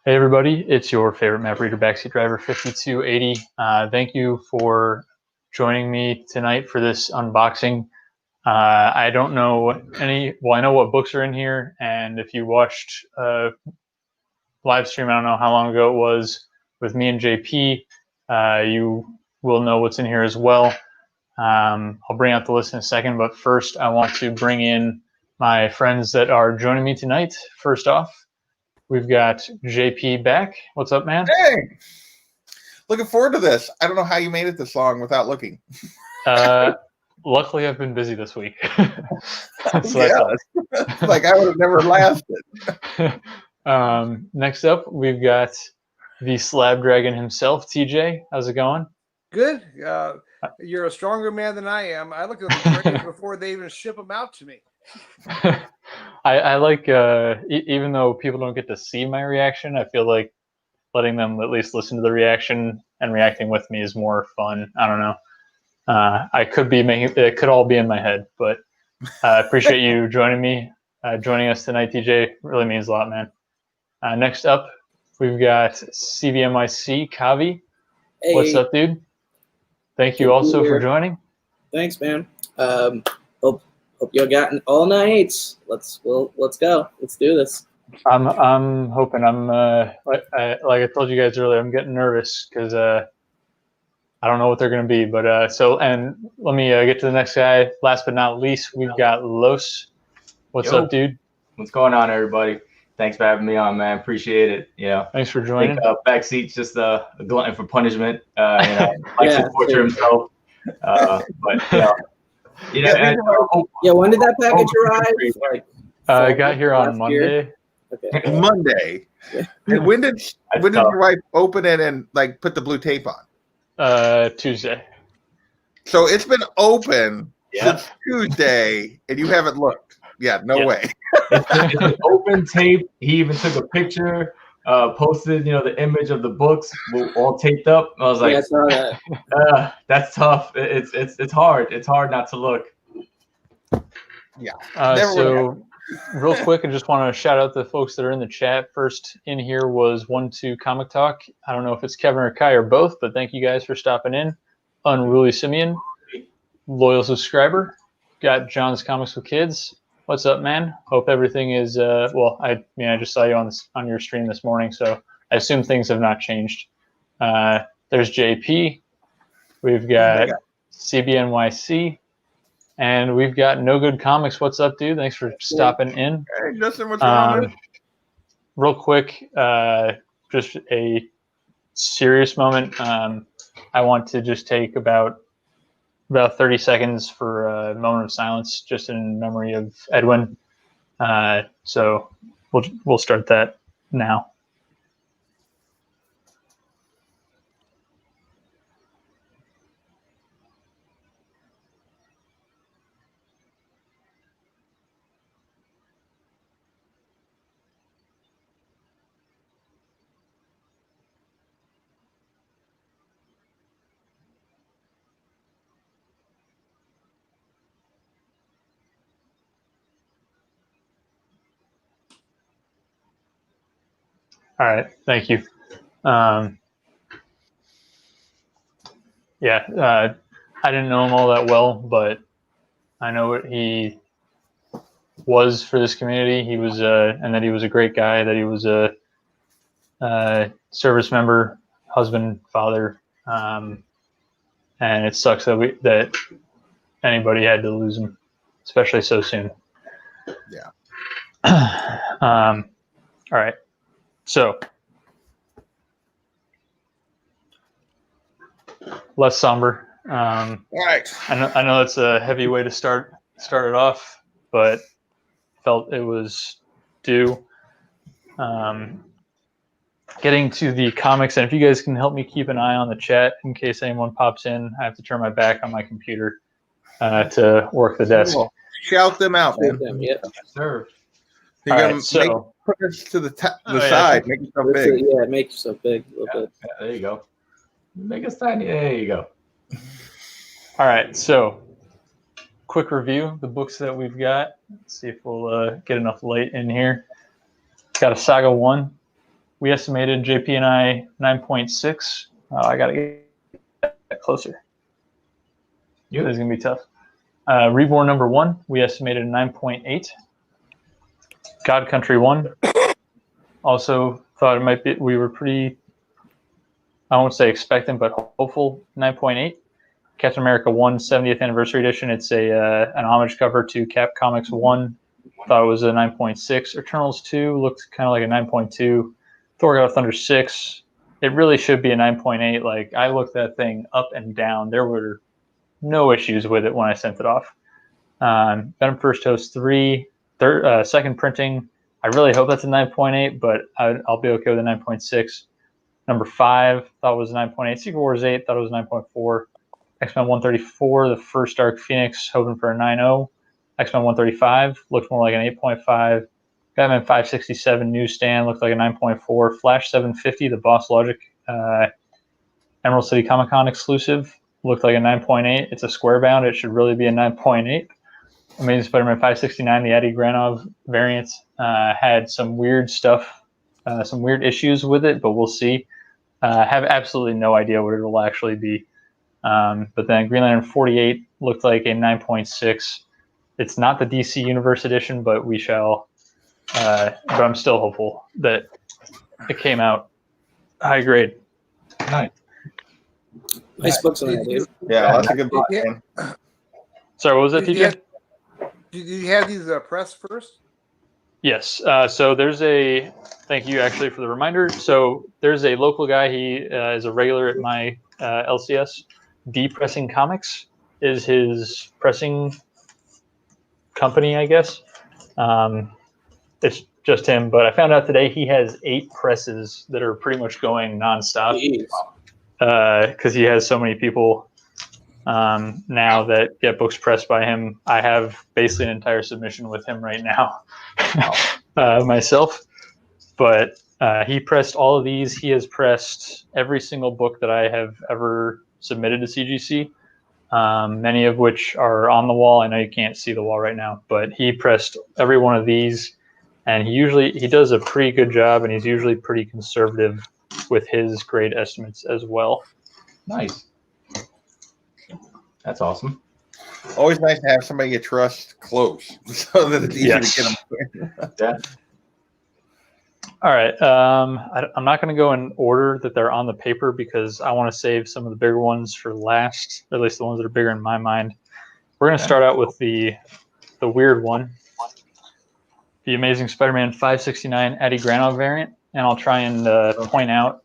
Hey everybody, it's your favorite map reader, Backseat Driver 5280. Thank you for joining me tonight for this unboxing. I don't know I know what books are in here, and if you watched a live stream, I don't know how long ago it was, with me and JP, you will know what's in here as well. I'll bring out the list in a second, but first I want to bring in my friends that are joining me tonight. First off, we've got JP back. What's up, man? Hey, looking forward to this. I don't know how you made it this long without looking. Luckily, I've been busy this week. So like I would have never lasted. Next up, we've got the Slab Dragon himself, TJ. How's it going? Good. You're a stronger man than I am. I look at the grades before they even ship them out to me. I like, even though people don't get to see my reaction, I feel like letting them at least listen to the reaction and reacting with me is more fun. I don't know. I could be making it could all be in my head, but I appreciate you joining us tonight, TJ. Really means a lot, man. Next up, we've got CVMIC Kavi. Hey. What's up, dude? Thank you also for joining. Thanks, man. Hope you got all 9 8s. Let's go. Let's do this. I'm hoping. Like I told you guys earlier, I'm getting nervous because I don't know what they're going to be. But and let me get to the next guy. Last but not least, we've got Los. What's up, dude? What's going on, everybody? Thanks for having me on, man. Appreciate it. Thanks for joining. Backseat's just a glutton for punishment. Likes to torture himself. But when did that package arrive? I got here on Monday. Okay. Monday. Yeah. And when did your wife open it and like put the blue tape on? Tuesday. So it's been open since Tuesday, and you haven't looked. Yeah, no way. It's an open tape. He even took a picture, posted, the image of the books all taped up. I was like, I saw that. That's tough. It's hard. It's hard not to look. Yeah. So real quick, I just want to shout out the folks that are in the chat. First in here was 1-2 Comic Talk. I don't know if it's Kevin or Kai or both, but thank you guys for stopping in. Unruly Simeon, loyal subscriber. Got John's Comics with Kids. What's up, man? Hope everything is I just saw you on your stream this morning, so I assume things have not changed. There's JP. We've got CBNYC. And we've got No Good Comics. What's up, dude? Thanks for stopping in. Hey, Justin, what's going on? Real quick, just a serious moment. I want to just take about 30 seconds for a moment of silence, just in memory of Edwin. So we'll start that now. All right, thank you. I didn't know him all that well, but I know what he was for this community. He was, and that he was a great guy. That he was a service member, husband, father, and it sucks that anybody had to lose him, especially so soon. Yeah. All right. So, less somber. All right. I know that's a heavy way to start it off, but felt it was due. Getting to the comics, and if you guys can help me keep an eye on the chat in case anyone pops in, I have to turn my back on my computer to work the desk. Shout them out, man. Yep. Sir. You gotta put this to the side. Make yourself big. Yeah, make yourself big a little bit. Yeah, there you go. Make us tiny. There you go. All right, so quick review the books that we've got. Let's see if we'll get enough light in here. Got a Saga 1, we estimated JP and I 9.6. I got to get that closer. This is going to be tough. Reborn number 1, we estimated 9.8. God Country 1, also thought it might be, we were pretty, I won't say expectant, but hopeful, 9.8. Captain America 1, 70th Anniversary Edition. It's an homage cover to Cap Comics 1. Thought it was a 9.6. Eternals 2 looked kind of like a 9.2. Thor God of Thunder 6. It really should be a 9.8. Like, I looked that thing up and down. There were no issues with it when I sent it off. Venom First Host 3, second printing. I really hope that's a 9.8, but I'll be okay with a 9.6. Number 5, thought it was a 9.8. Secret Wars 8, thought it was 9.4. X-Men 134, the first Dark Phoenix, hoping for a 9.0. X-Men 135, looked more like an 8.5. Batman 567 newsstand, looked like a 9.4. Flash 750, the Boss Logic Emerald City Comic Con exclusive, looked like a 9.8. It's a square bound. It should really be a 9.8. Amazing Spider-Man 569, the Eddie Granov variant, had some weird stuff, some weird issues with it, but we'll see. Have absolutely no idea what it will actually be. But then Green Lantern 48 looked like a 9.6. It's not the DC Universe edition, but we shall. But I'm still hopeful that it came out high grade. Nice. Nice books on that, dude. Yeah, that's a good book, man. Sorry, what was that, TJ? Did you have these press first? Yes. So there's a, thank you actually for the reminder. So there's a local guy. He is a regular at my LCS. Pressing Comics is his pressing company, I guess. It's just him. But I found out today he has 8 presses that are pretty much going nonstop. Because he has so many people now that get books pressed by him. I have basically an entire submission with him right now myself. But he pressed all of these. He has pressed every single book that I have ever submitted to CGC, many of which are on the wall. I know you can't see the wall right now, but he pressed every one of these, and he does a pretty good job, and he's usually pretty conservative with his grade estimates as well. Nice. That's awesome. Always nice to have somebody you trust close so that it's easier to get them. Yeah. All right. I'm not going to go in order that they're on the paper because I want to save some of the bigger ones for last, or at least the ones that are bigger in my mind. We're going to start out with the weird one, the Amazing Spider-Man 569 Eddie Granov variant, and I'll try and point out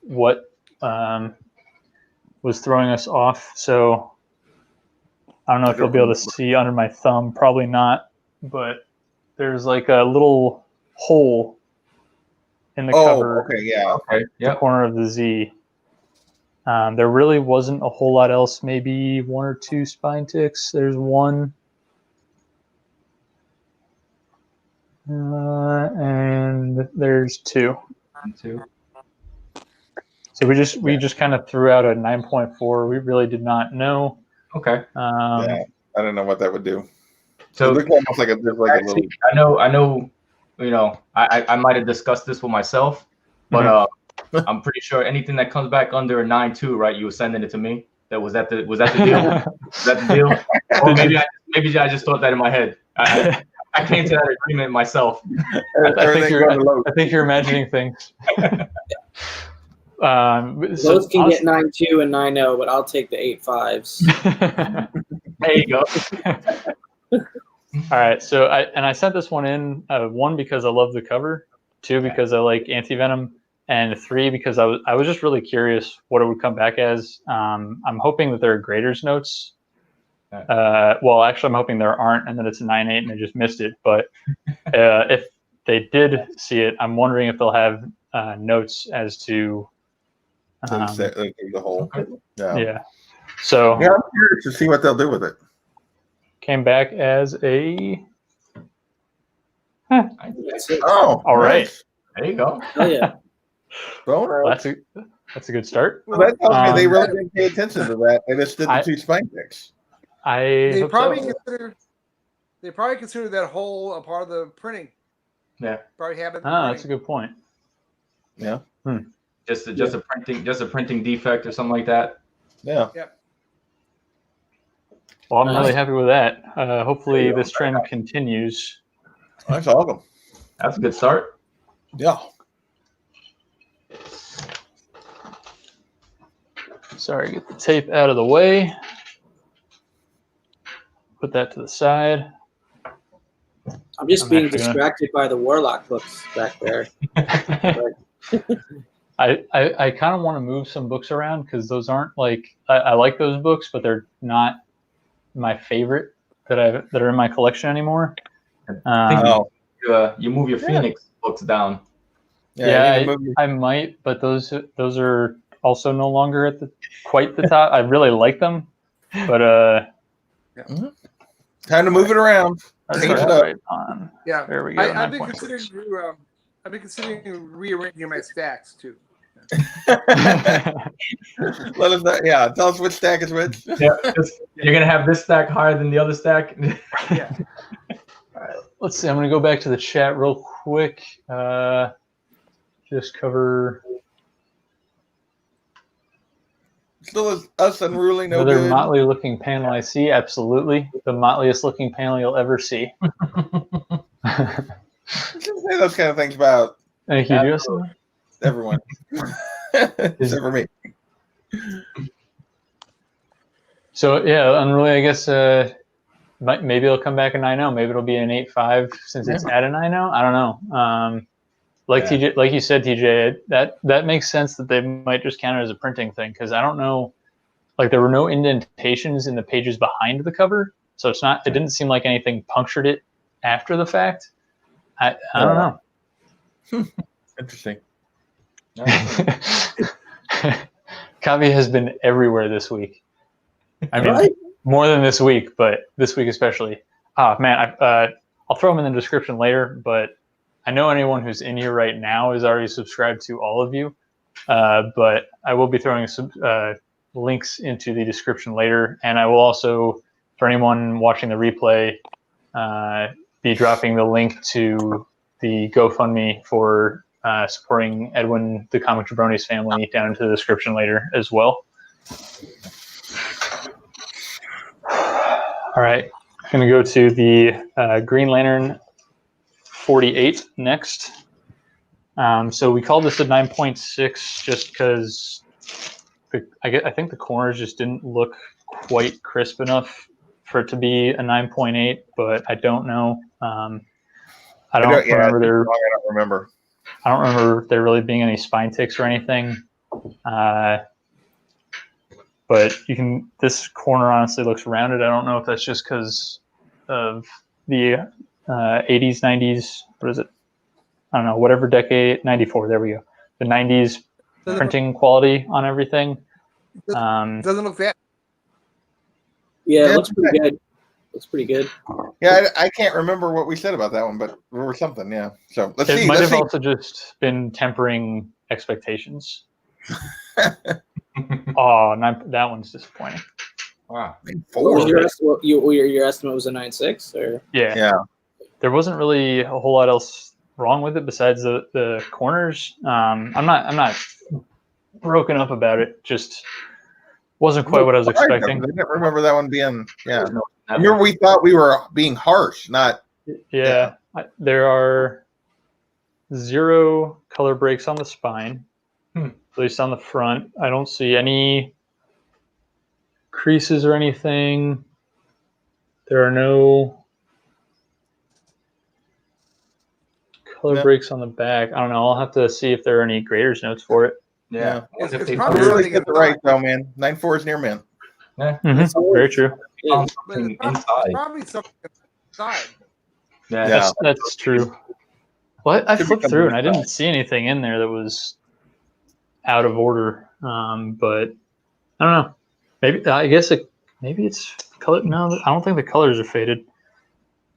what was throwing us off. So I don't know if you'll be able to see under my thumb. Probably not, but there's like a little hole in the cover. Okay, yeah. Okay. The corner of the Z. There really wasn't a whole lot else. Maybe 1 or 2 spine ticks. There's one. And there's 2. So we just kind of threw out a 9.4. We really did not know. Okay. Yeah, I don't know what that would do. So it looked almost like a little. I know. You know, I might have discussed this with myself, but I'm pretty sure anything that comes back under a 9.2, right? You were sending it to me. Was that the deal? Was that the deal? Or maybe I just thought that in my head. I came to that agreement myself. I think you're imagining things. Those can get 9.2 and 9.0, but I'll take the 8.5s. There you go. All right, so I sent this one in, 1 because I love the cover, 2 because I like Anti-Venom, and 3 because I was just really curious what it would come back as. I'm hoping that there are graders notes. Well, actually, I'm hoping there aren't, and that it's a 9.8 and they just missed it. But if they did see it, I'm wondering if they'll have notes as to the whole. Yeah. So I'm curious to see what they'll do with it. Came back as a. Oh, all right. Nice. There you go. Oh yeah. Well, that's a good start. Well, that tells me they really didn't pay attention to that. They just did the 2 spine picks. They probably consider that whole a part of the printing. Yeah. Probably have it. That's a good point. Yeah. Just a printing defect or something like that. Yeah. Well, I'm really Nice. happy with that. Hopefully, There you go. this trend continues. That's awesome. That's a good start. Yeah. Sorry, get the tape out of the way. Put that to the side. I'm just I'm being actually gonna- distracted by the Warlock books back there. I kind of want to move some books around because those aren't like I like those books, but they're not my favorite that are in my collection anymore. Oh. You move your Phoenix books down. Yeah. you need to move I might, but those are also no longer at quite the top. I really like them, but time to move it around. that's Change it all up. right on. Yeah, There we go. I've been 9.6. considering rearranging my stacks too. Let us know. Yeah, tell us which stack is which. Yeah, you're gonna have this stack higher than the other stack. Yeah. All right, let's see. I'm gonna go back to the chat real quick. Just cover Still us unruly, no another good. motley looking panel I see. Absolutely, the motliest looking panel you'll ever see. Shouldn't say those kind of things about Thank you, Justin. everyone. Except for me. So yeah, unruly. I guess maybe it'll come back a 9.0. Maybe it'll be an 8.5 since it's at a 9.0. I don't know. TJ, like you said, TJ, that makes sense that they might just count it as a printing thing because I don't know. Like there were no indentations in the pages behind the cover, so it's not. It didn't seem like anything punctured it after the fact. I don't know. Interesting. Copy has been everywhere this week. I mean, Right? more than this week, but this week especially. Man, I'll throw them in the description later, but I know anyone who's in here right now is already subscribed to all of you, but I will be throwing some links into the description later, and I will also, for anyone watching the replay, be dropping the link to the GoFundMe for supporting Edwin, the Comic Jabronis family, down into the description later as well. All right, I'm going to go to the Green Lantern 48 next. So we called this a 9.6 just because I think the corners just didn't look quite crisp enough for it to be a 9.8, but I don't know. I don't remember there really being any spine ticks or anything. But this corner honestly looks rounded. I don't know if that's just because of the 80s, 90s, what is it? I don't know, whatever decade, 94, there we go. The 90s printing quality on everything. Doesn't look that. Yeah, it looks pretty good. Looks pretty good. Yeah, I can't remember what we said about that one, but or something, yeah. So let's see. It might Let's have see. also just been tempering expectations. Oh, that one's disappointing. Wow. What was 4. your estimate? Your estimate was a 9.6, or Yeah. There wasn't really a whole lot else wrong with it besides the corners. I'm not broken up about it. Just wasn't quite what I was expecting. I didn't remember that one being. Yeah. No, I remember we thought we were being harsh, not. Yeah. There are 0 color breaks on the spine, at least on the front. I don't see any creases or anything. There are no color breaks on the back. I don't know. I'll have to see if there are any grader's notes for it. Yeah. It's You probably really something get the right though, man. 9.4 is near man. Very true. yeah. But it's Inside. probably something inside. Yeah. That's true. Well, I Could be flipped something through and I inside. didn't see anything in there that was out of order. But I don't know. Maybe it's color. No, I don't think the colors are faded.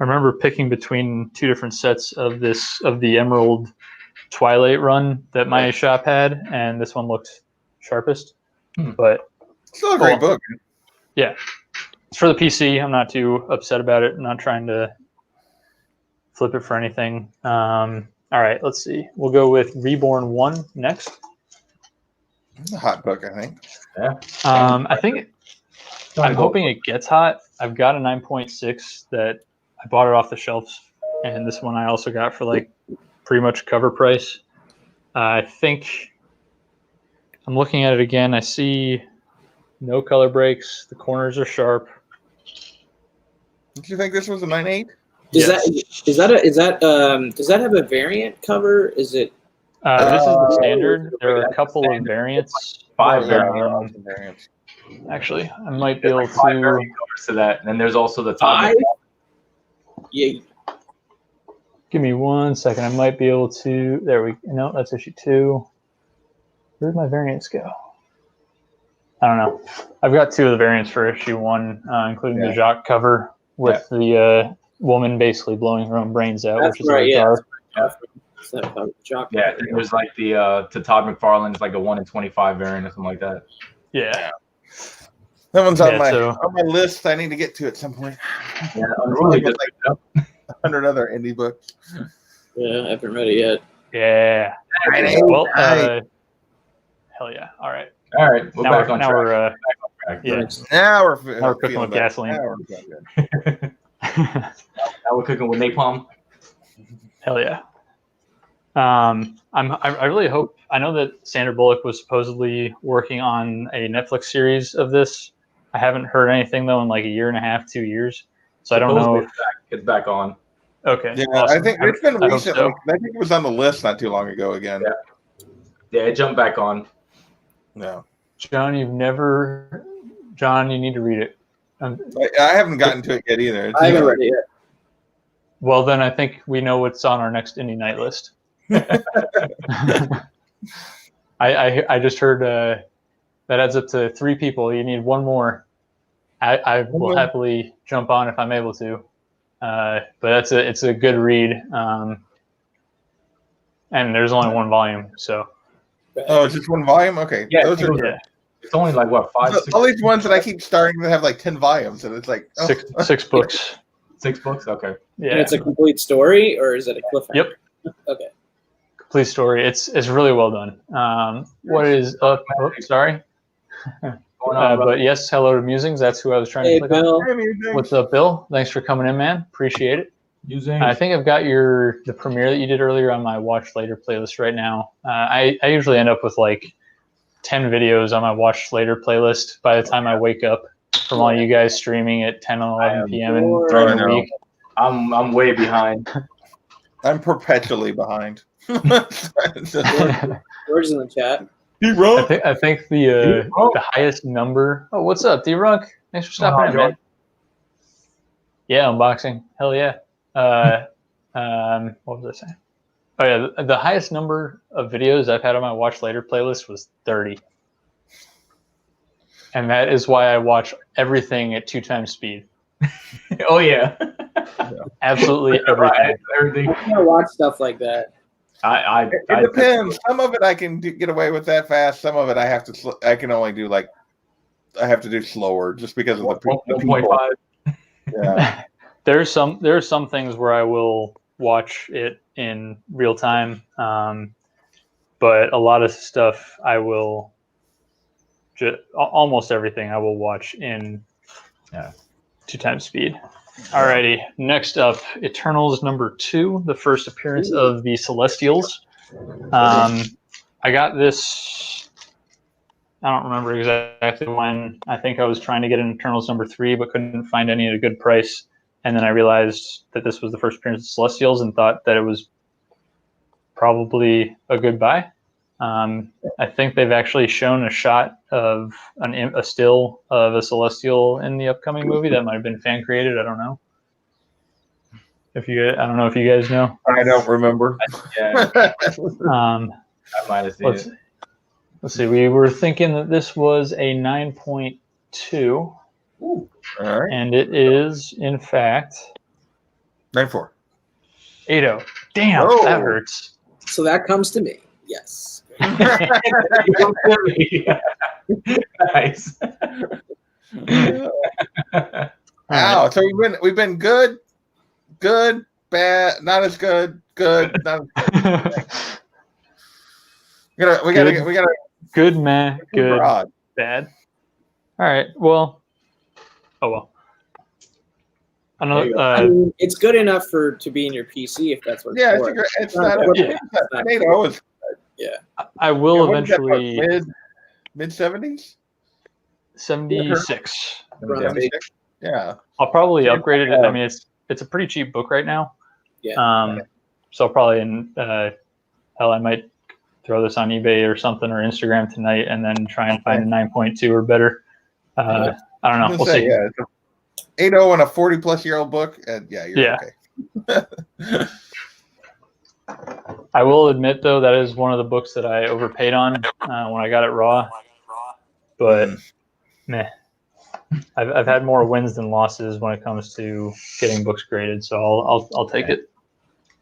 I remember picking between 2 different sets of the Emerald Twilight run that my shop had, and this one looked sharpest. But Still a great book. yeah, it's for the PC. I'm not too upset about it. I'm not trying to flip it for anything. All right, let's see. We'll go with Reborn 1 next. It's a hot book, I think. I think I'm hoping it gets hot. I've got a 9.6 that I bought it off the shelves, and this one I also got for like pretty much cover price. I think I'm looking at it again. I see no color breaks. The corners are sharp. Did you think this was a 9.8? Does that have a variant cover? Is it? This is the standard. There are a couple of variants. 5 variants. Actually, I might be able 5 to. variant covers to that, and then there's also the top. 5? Yeah. Give me 1 second. I might be able to. There we. No, that's issue 2. Where'd my variants go? I don't know. I've got 2 of the variants for issue 1, including the Jacques cover with the woman basically blowing her own brains out, That's which is right. really dark. Yeah, it was like the to Todd McFarlane's like a 1 in 25 variant or something like that. Yeah. That one's on my so- on my list. I need to get to it at some point. Yeah, Unruly just like 100 other indie books. Yeah, I haven't read it yet. Yeah. Well, hell yeah. All right. All right, we're Now back we're, on now track. we're yeah. Now we're cooking feeling with better. gasoline. Now we're feeling good. Now we're cooking with napalm. Hell yeah. I really hope. I know that Sandra Bullock was supposedly working on a Netflix series of this. I haven't heard anything though in like a year and a half, 2 years. So I don't know. It's back on. Okay. Yeah, awesome. I think it's been I hope recently. so. I think it was on the list not too long ago again. Yeah, it jumped back on. No, John, you need to read it. I haven't gotten to it yet either. I haven't read it yet. Well, then I think we know what's on our next indie night list. I just heard that adds up to 3 people. You need 1 more. I will happily jump on if I'm able to. But it's a good read. And there's only 1 volume, so. Oh, it's just 1 volume? Okay. Yeah, Those are Yeah. It's only like what 5, 6, all these ones that I keep starting to have like 10 volumes, and it's like 6 books. 6 books. Okay. Yeah. And it's a complete story, or is it a cliffhanger? Yep. Okay. Complete story. It's really well done. What is up? Oh, sorry. But yes, hello to Musings. That's who I was trying Hey, to click Bill. on. What's up, Bill? Thanks for coming in, man. Appreciate it. Using. I think I've got the premiere that you did earlier on my Watch Later playlist right now. I usually end up with like 10 videos on my Watch Later playlist by the time I wake up from all you guys streaming at 10 and 11 p.m. and during the week. I'm way behind. I'm perpetually behind. George's in the chat. I think the highest number. Oh, what's up, D-Runk? Thanks for stopping in, man. Yeah, unboxing. Hell yeah. What was I saying? Oh yeah, the highest number of videos I've had on my Watch Later playlist was 30. And that is why I watch everything at 2 times speed. Oh yeah. Absolutely everything. Everything. I want to watch stuff like that. It depends. Some of it I can get away with that fast. Some of it I have to. I can only do like. I have to do slower just because of the people. 1.5. Yeah. There are some things where I will watch it in real time, but a lot of stuff I will. Almost everything I will watch in 2 times speed. Alrighty, next up, Eternals #2, the first appearance of the Celestials. I got this, I don't remember exactly when. I think I was trying to get an Eternals #3, but couldn't find any at a good price. And then I realized that this was the first appearance of Celestials and thought that it was probably a good buy. I think they've actually shown a shot of a still of a Celestial in the upcoming movie. That might have been fan created. I don't know. I don't know if you guys know. I don't remember. Yeah. I might have seen it. Let's see. We were thinking that this was a 9.2. All right. And it is, in fact, 9.4. 8.0. Damn, Oh. that hurts. So that comes to me. Yes. Nice. Wow. So we've been good, bad, not as good, not as good. We gotta. Good, man. Good. Broad. Bad. All right. Well. Oh well. I mean, it's good enough to be in your PC if that's what. Yeah, it's not. NATO is. Yeah. I will eventually. Mid 70s. 76. 76. Yeah. I'll probably upgrade it. I mean, it's a pretty cheap book right now. Yeah. So I'll probably hell, I might throw this on eBay or something or Instagram tonight, and then try and find a 9.2 or better. I don't know. We'll see. Yeah. 8.0 on a 40-plus-year-old book, and you're okay. I will admit, though, that is one of the books that I overpaid on when I got it raw. But meh, I've had more wins than losses when it comes to getting books graded, so I'll take it.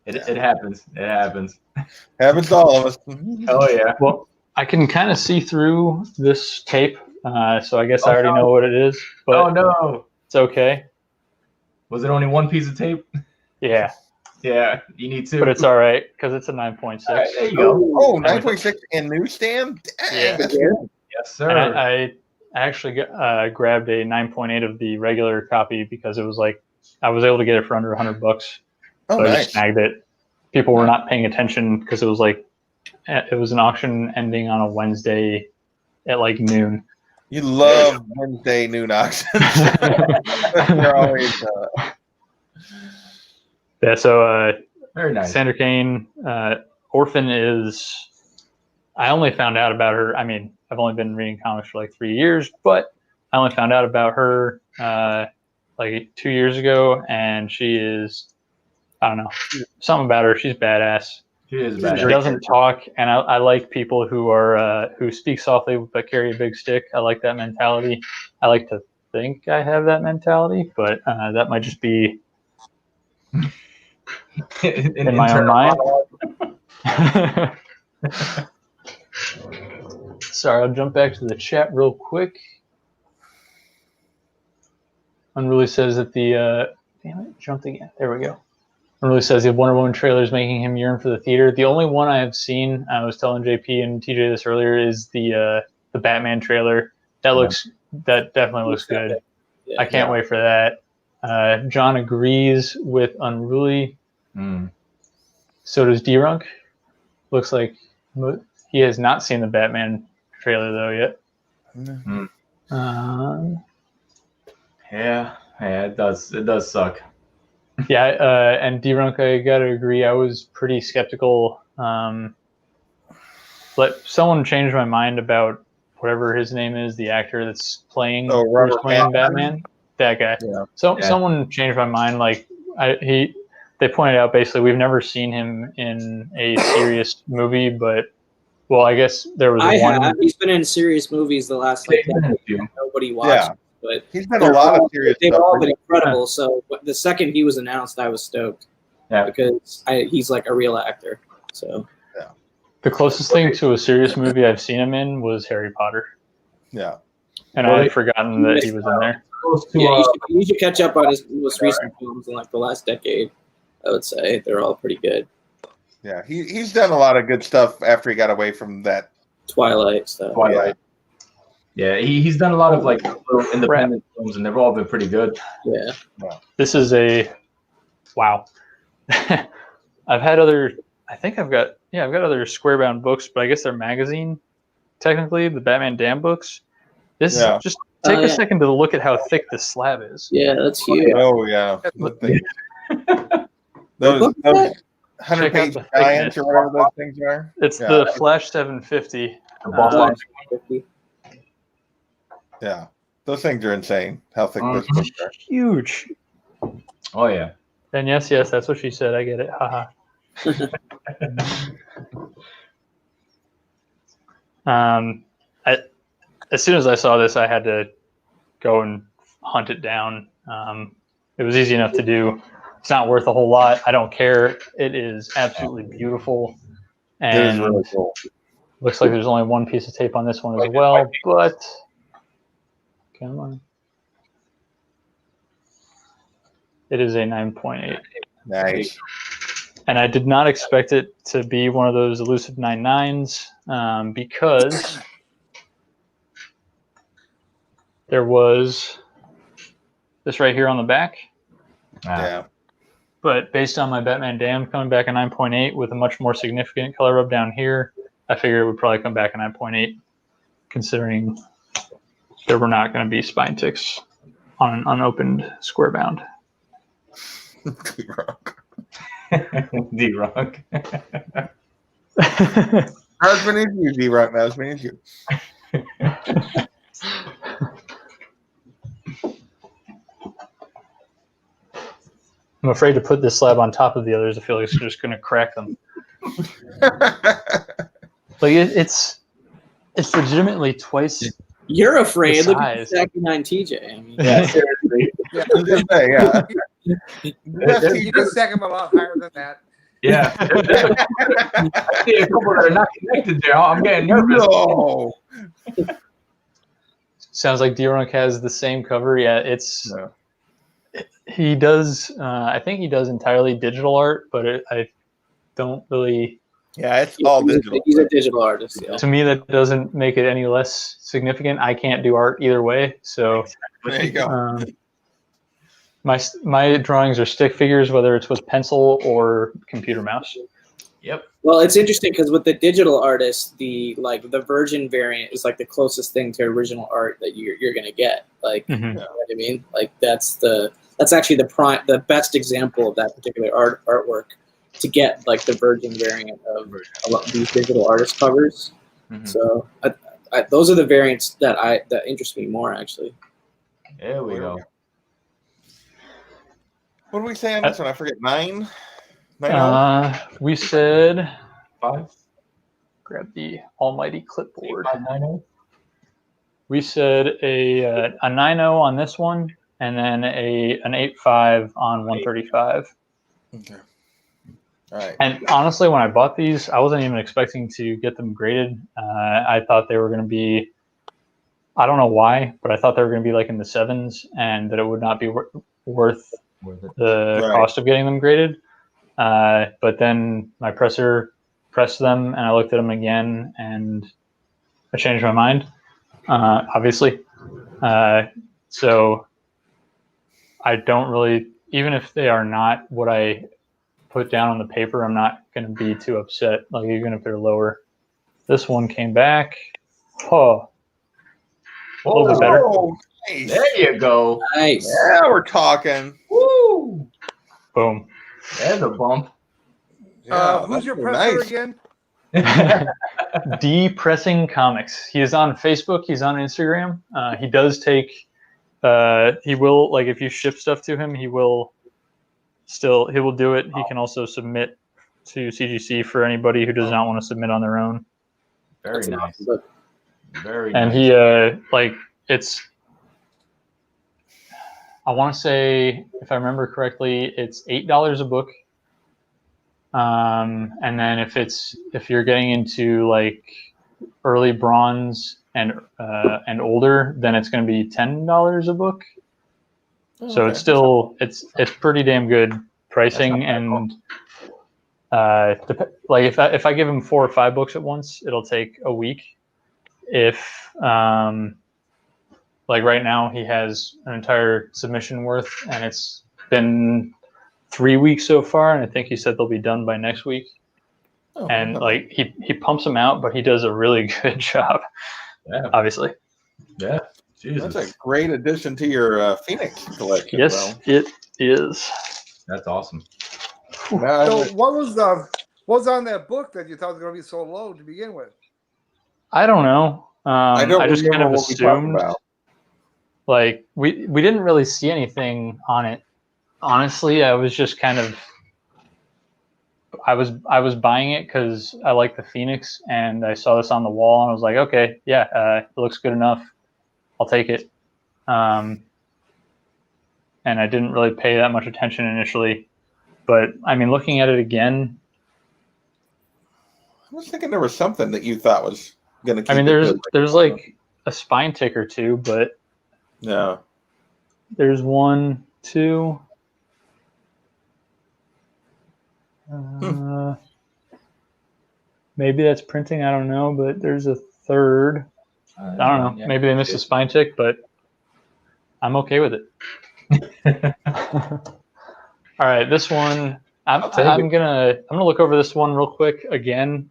It happens. It happens. Happens to all of us. Oh yeah. Well, I can kind of see through this tape, so I guess I already know what it is. But oh no, it's okay. Was it only one piece of tape? Yeah. Yeah, you need to. But it's all right because it's a 9.6. All right, there you go. Oh, 9.6 in newsstand? Yeah. That's good. Yes, sir. And I actually grabbed a 9.8 of the regular copy because it was like I was able to get it for under $100. Oh, so I nice. just snagged it. People were not paying attention because it was an auction ending on a Wednesday at like noon. You love Wednesday noon auctions. They're always. Yeah, so very nice. Sandra Kane, Orphan is. I only found out about her. I mean, I've only been reading comics for like 3 years, but I only found out about her like 2 years ago, and she is. I don't know, something about her. She's badass. She is badass. She doesn't talk, and I like people who are who speak softly but carry a big stick. I like that mentality. I like to think I have that mentality, but that might just be in my own mind. Sorry, I'll jump back to the chat real quick. Unruly says that the damn it, jumped again. There we go. Unruly says the Wonder Woman trailer is making him yearn for the theater. The only one I have seen, I was telling JP and TJ this earlier, is the Batman trailer. That definitely looks good. I can't wait for that. John agrees with Unruly. So does D-Runk. Looks like he has not seen the Batman trailer though yet. Yeah, it does suck. Yeah, and D-Runk, I gotta agree. I was pretty skeptical. But someone changed my mind about whatever his name is, the actor that's playing Bruce Wayne Batman. That guy. Yeah. Someone changed my mind. Like they pointed out basically we've never seen him in a serious movie, but I guess there was one. He's been in serious movies the last nobody watched. Yeah. But he's been a lot of serious. They've all been incredible. So the second he was announced, I was stoked. Yeah, because he's like a real actor. So yeah, the closest thing to a serious movie I've seen him in was Harry Potter. Yeah, and I had forgotten that he was in there. Yeah, you should catch up on his most recent films in like the last decade. I would say they're all pretty good. Yeah, he's done a lot of good stuff after he got away from that Twilight stuff. Yeah, he's done a lot of like little independent films, and they've all been pretty good. Yeah. This is wow. I've had other. I think I've got other square bound books, but I guess they're magazine. Technically, the Batman Damn books. Just take a second to look at how thick this slab is. Yeah, that's huge. Oh yeah. those 100-page giants or whatever those things are. It's the Flash 750. Yeah, those things are insane. How thick those books are. Huge. Oh yeah. And yes, that's what she said. I get it. Haha. As soon as I saw this, I had to go and hunt it down. It was easy enough to do. It's not worth a whole lot. I don't care. It is absolutely beautiful. And it is really cool. Looks like there's only one piece of tape on this one as well, but come on. It is a 9.8. Nice. And I did not expect it to be one of those elusive 9.9s because there was this right here on the back. Yeah. But based on my Batman Damned coming back at 9.8 with a much more significant color rub down here, I figured it would probably come back at 9.8, considering there were not going to be spine ticks on an unopened square bound. D-Rock. How's beneath you, D-Rock? How's beneath you? I'm afraid to put this slab on top of the others. I feel like it's just going to crack them. Like it's legitimately twice. You're afraid. The Look at size. the Stacky 9 TJ. I mean, Yeah, seriously. Yeah. I was gonna say, yeah. You can stack them a lot higher than that. Yeah. I see a couple that are not connected there. I'm getting nervous. No. Sounds like D-Runk has the same cover. Yeah, it's. No. He does. I think he does entirely digital art, but I don't really. Yeah, it's all digital. He's a digital artist. Yeah. To me, that doesn't make it any less significant. I can't do art either way, so There you go. my drawings are stick figures, whether it's with pencil or computer mouse. Yep. Well, it's interesting because with the digital artist, the Virgin variant is like the closest thing to original art that you're gonna get. Like, Mhm. you know what I mean? Like that's actually the best example of that particular artwork to get like the Virgin variant of a lot of these digital artist covers. Mhm. So those are the variants that interest me more actually. There we go. What did we say on this one? I forget. 9? 9? We said 5, grab the almighty clipboard. 590. We said a 9.0 on this one, and then an 8.5 on 135. Okay. All right. And honestly, when I bought these, I wasn't even expecting to get them graded. I thought they were going to be, I don't know why, but I thought they were going to be like in the 7s, and that it would not be worth the Right. cost of getting them graded. But then my presser pressed them, and I looked at them again, and I changed my mind. Obviously, so I don't really, even if they are not what I put down on the paper, I'm not going to be too upset. Like even if they're lower. This one came back. Oh, a little bit better. Oh, nice. There you go. Nice. Yeah, we're talking. Woo! Boom. There's a bump. Yeah, Who's your that's presser nice. again? Depressing Comics. He is on Facebook. He's on Instagram. He does take. He will, like, if you ship stuff to him, he will do it. He can also submit to CGC for anybody who does not want to submit on their own. Very That's nice. awesome. But Very And nice. he it's. I want to say, if I remember correctly, it's $8 a book. And then if you're getting into like early bronze and older, then it's going to be $10 a book. So Okay. it's still it's pretty damn good pricing, and like if I give him 4 or 5 books at once, it'll take a week. If like right now he has an entire submission worth, and it's been 3 weeks so far, and I think he said they'll be done by next week. Oh, And okay. like he pumps them out, but he does a really good job. Yeah. Obviously, Yeah. Jesus. That's a great addition to your Phoenix collection. yes, it is. That's awesome. Well. So what was on that book that you thought was going to be so low to begin with? I don't know. I don't I just kind remember of what we talked assumed. about. Like we didn't really see anything on it. Honestly, I was just kind of. I was buying it because I like the Phoenix, and I saw this on the wall, and I was like, okay, yeah, it looks good enough. I'll take it. And I didn't really pay that much attention initially, but I mean, looking at it again, I was thinking there was something that you thought was going to keep I mean, it good. there's like a spine tick or two, but No. there's 1, 2. Maybe that's printing. I don't know, but there's a third. I don't know. Yeah. Maybe they missed a spine check, but I'm okay with it. All right, this one. I'm gonna look over this one real quick again,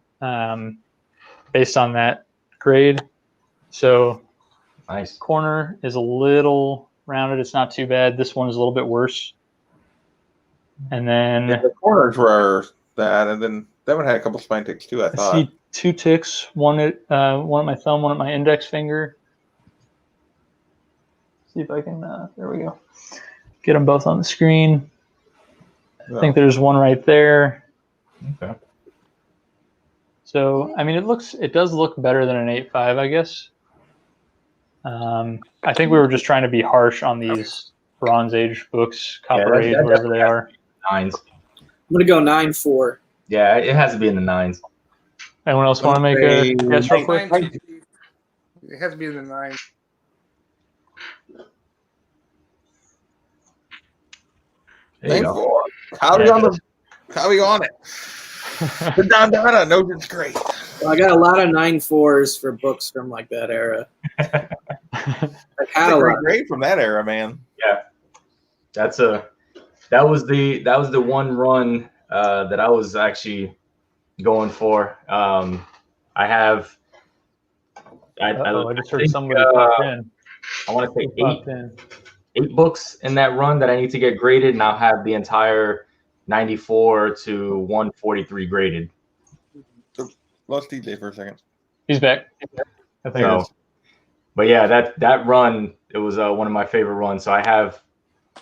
based on that grade. So, Nice. corner is a little rounded. It's not too bad. This one is a little bit worse. And then The corners were that, and then that one had a couple spine ticks too. I I thought. see 2 ticks. One at my thumb, one at my index finger. See if I can. There we go. Get them both on the screen. I think there's one right there. Okay. So I mean, it does look better than an 8.5, I guess. I think we were just trying to be harsh on these Bronze Age books, Copper Age, whatever they are. 9s. I'm gonna go 9-4. Yeah, it has to be in the 9s. Anyone else want to make a guess real quick? It has to be in the 9. There you go. Copy on it. The Don Donna knows it's great. Well, I got a lot of 9.4s for books from like that era. I've had a lot. Great from that era, man. Yeah, that was the one run that I was actually going for. I just heard somebody pop in. I want to say 8 books in that run that I need to get graded, and I'll have the entire 94 to 143 graded. Lost DJ for a second. He's back. I think. So, but yeah, that run, it was one of my favorite runs. So I have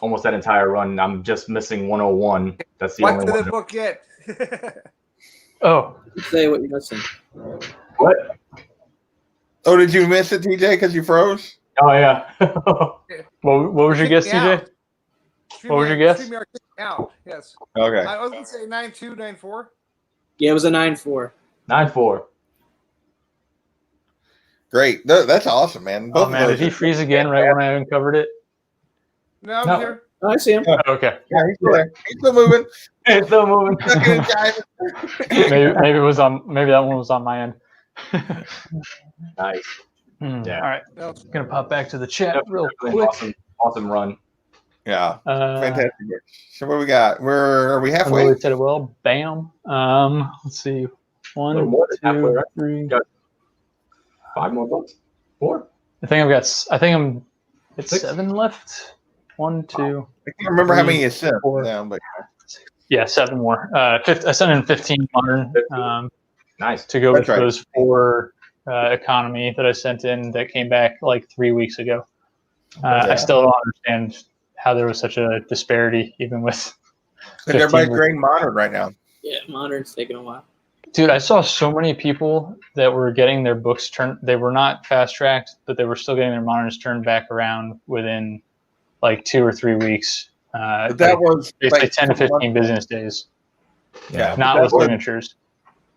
almost that entire run. I'm just missing 101. That's the only one. What's the book yet? Oh, Say what you're missing. What? Oh, did you miss it, TJ, because you froze? Oh yeah. what was your guess, TJ? What was your guess? Out. Yes. Okay. I was gonna say 9.2, 9.4. Yeah, it was a 9.4. 9.4. Great. That's awesome, man. Oh man, did he freeze again right when I uncovered it? No, I'm No. here. Oh, I see him. Oh, okay. Yeah, he's still there. He's still moving. It's still moving. maybe that one was on my end. Nice. Yeah. All right. No. Gonna pop back to the chat real Really quick. awesome run. Yeah. Fantastic. So what we got? Are we I halfway? really said it well. Bam. Let's see. 1, more than halfway, 2, right? 3. 5 more books. 4. It's 6? 7 left. 1, 2. I can't remember how many you sent 4. now, but Yeah, 7 more. I sent in 15 modern. Nice. To go That's with right. those 4 economy that I sent in that came back like 3 weeks ago. I still don't understand how there was such a disparity, even with. everybody's grading modern right now. Yeah, modern's taking a while. Dude, I saw so many people that were getting their books turned. They were not fast tracked, but they were still getting their moderns turned back around within like 2 or 3 weeks. But that was basically like 10 to 15 business days, Yeah, not with signatures.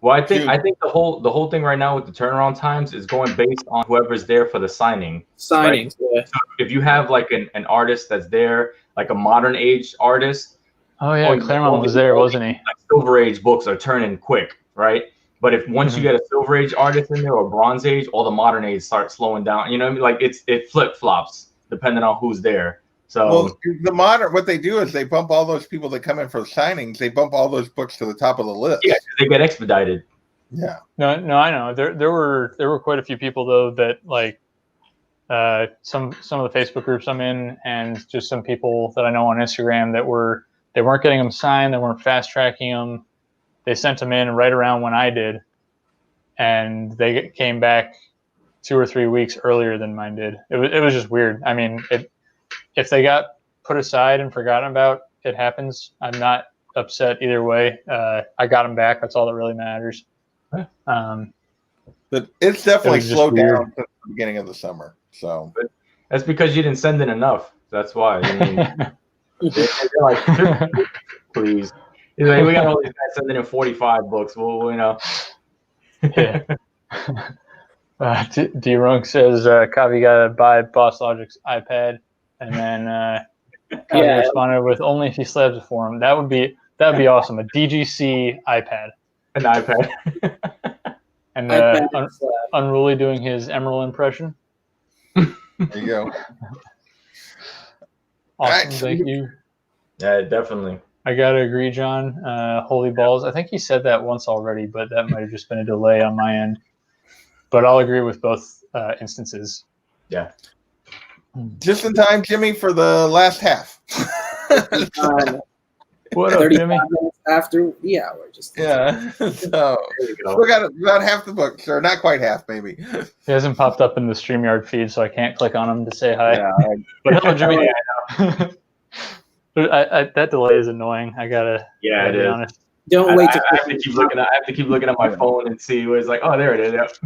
Well, I think the whole thing right now with the turnaround times is going based on whoever's there for the signing. Signings, yeah. So if you have like an artist that's there, like a modern age artist. Oh yeah, Claremont was there, wasn't he? Like Silver Age books are turning quick, right? But if once you get a Silver Age artist in there or Bronze Age, all the modern age start slowing down. You know what I mean? Like it flip flops depending on who's there. So well, the modern, what they do is they bump all those people that come in for signings. They bump all those books to the top of the list. yeah, they get expedited. Yeah. No, I know. There were quite a few people though that like some of the Facebook groups I'm in, and just some people that I know on Instagram that they weren't getting them signed. They weren't fast tracking them. They sent them in right around when I did, and they came back 2 or 3 weeks earlier than mine did. It was just weird. I mean, if they got put aside and forgotten about, it happens. I'm not upset either way. I got them back. That's all that really matters. But it's definitely slowed down since the beginning of the summer. So That's because you didn't send in enough. That's why. I mean, they're like, please. He's like, we got all these guys sending in 45 books. Well, you know. Yeah. D-Runk says, Kavi got to buy Boss Logic's iPad. And then Kavi responded with, only if he slabs it for him. That would be That'd be awesome. A DGC iPad. An iPad. And iPad is, Unruly doing his Emerald impression. There you go. Awesome, Right. thank you. Yeah, definitely. I gotta agree, John. Holy balls. I think he said that once already, but that might have just been a delay on my end. But I'll agree with both instances. Yeah. Just in time, Jimmy, for the last half. What up, 35 Jimmy? minutes after the hour. Just Yeah. So There you go. still got about half the book, or not quite half, maybe. He hasn't popped up in the StreamYard feed, so I can't click on him to say hi. Yeah. But hello, Jimmy. That delay is annoying. I gotta Yeah, it be is. honest. don't wait to I have to keep looking. I have to keep looking at my phone and see where it's like. Oh, there it is. Yep.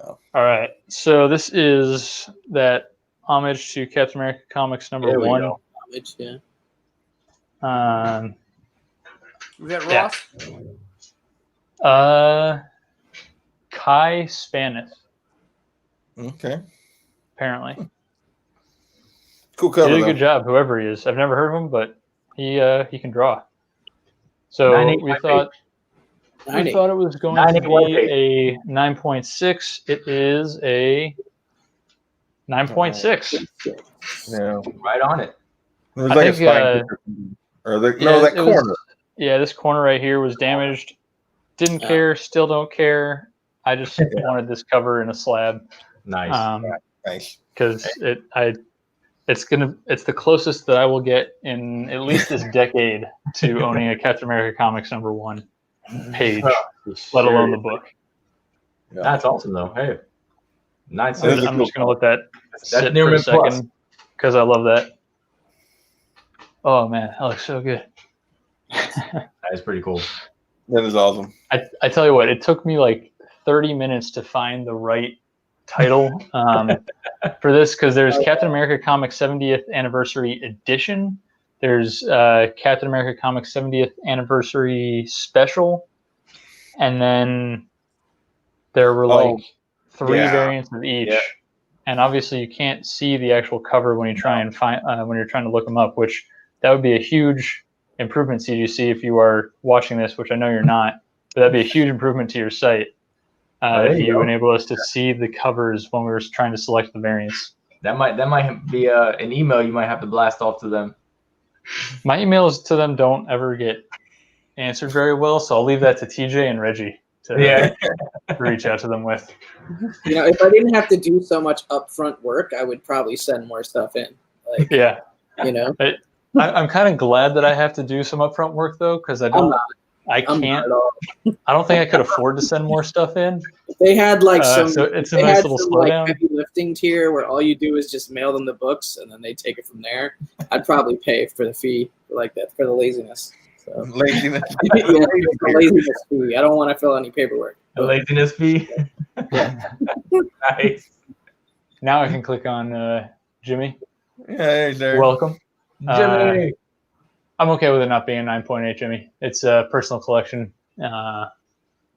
All right. So this is that homage to Captain America Comics There number we 1. go. college, yeah. Was that Yeah. Ross? Kai Spaneth, Okay. apparently. Cool He cover, did a though. good job, whoever he is. I've never heard of him, but he can draw. So 9.8 we white thought Nine, we eight. thought it was going to 9.8 white be a 9.6. It is a 9.6. Yeah. Right on it. It was I like a think, spine picture. Or that it was- corner. Yeah, this corner right here was damaged. Didn't Yeah. care, still don't care. I just wanted this cover in a slab Nice. Nice. because it's the closest that I will get in at least this decade to owning a Captain America Comics number 1 page, let alone the book. Yeah. That's awesome, though. Hey, nice. That is a I'm cool just gonna let that sit for a Nearman Plus. second because I love that. Oh man, that looks so good. That is pretty cool. That is awesome. I tell you what, it took me like 30 minutes to find the right title for this because there's Captain America Comics 70th Anniversary Edition. There's Captain America Comics 70th Anniversary Special. And then there were like 3 yeah. variants of each. Yeah. And obviously you can't see the actual cover when you try and find when you're trying to look them up, which that would be a huge improvement, CGC, if you are watching this, which I know you're not, but that'd be a huge improvement to your site if you enable us to see the covers when we were trying to select the variants. That might be an email you might have to blast off to them. My emails to them don't ever get answered very well, so I'll leave that to TJ and Reggie to reach out to them with. You know, if I didn't have to do so much upfront work, I would probably send more stuff in. Like, Yeah. you know, I'm kind of glad that I have to do some upfront work though, because I I'm not can't. at all. I don't think I could afford to send more stuff in. If they had like So it's a they nice had little some like slowdown. heavy lifting tier where all you do is just mail them the books and then they take it from there. I'd probably pay for the fee like that for the laziness. So Laziness. yeah, the laziness fee. I don't want to fill any paperwork. The laziness fee. Nice. Now I can click on Jimmy. Yeah, he's there. Welcome. Jimmy. I'm okay with it not being a 9.8, Jimmy. It's a personal collection.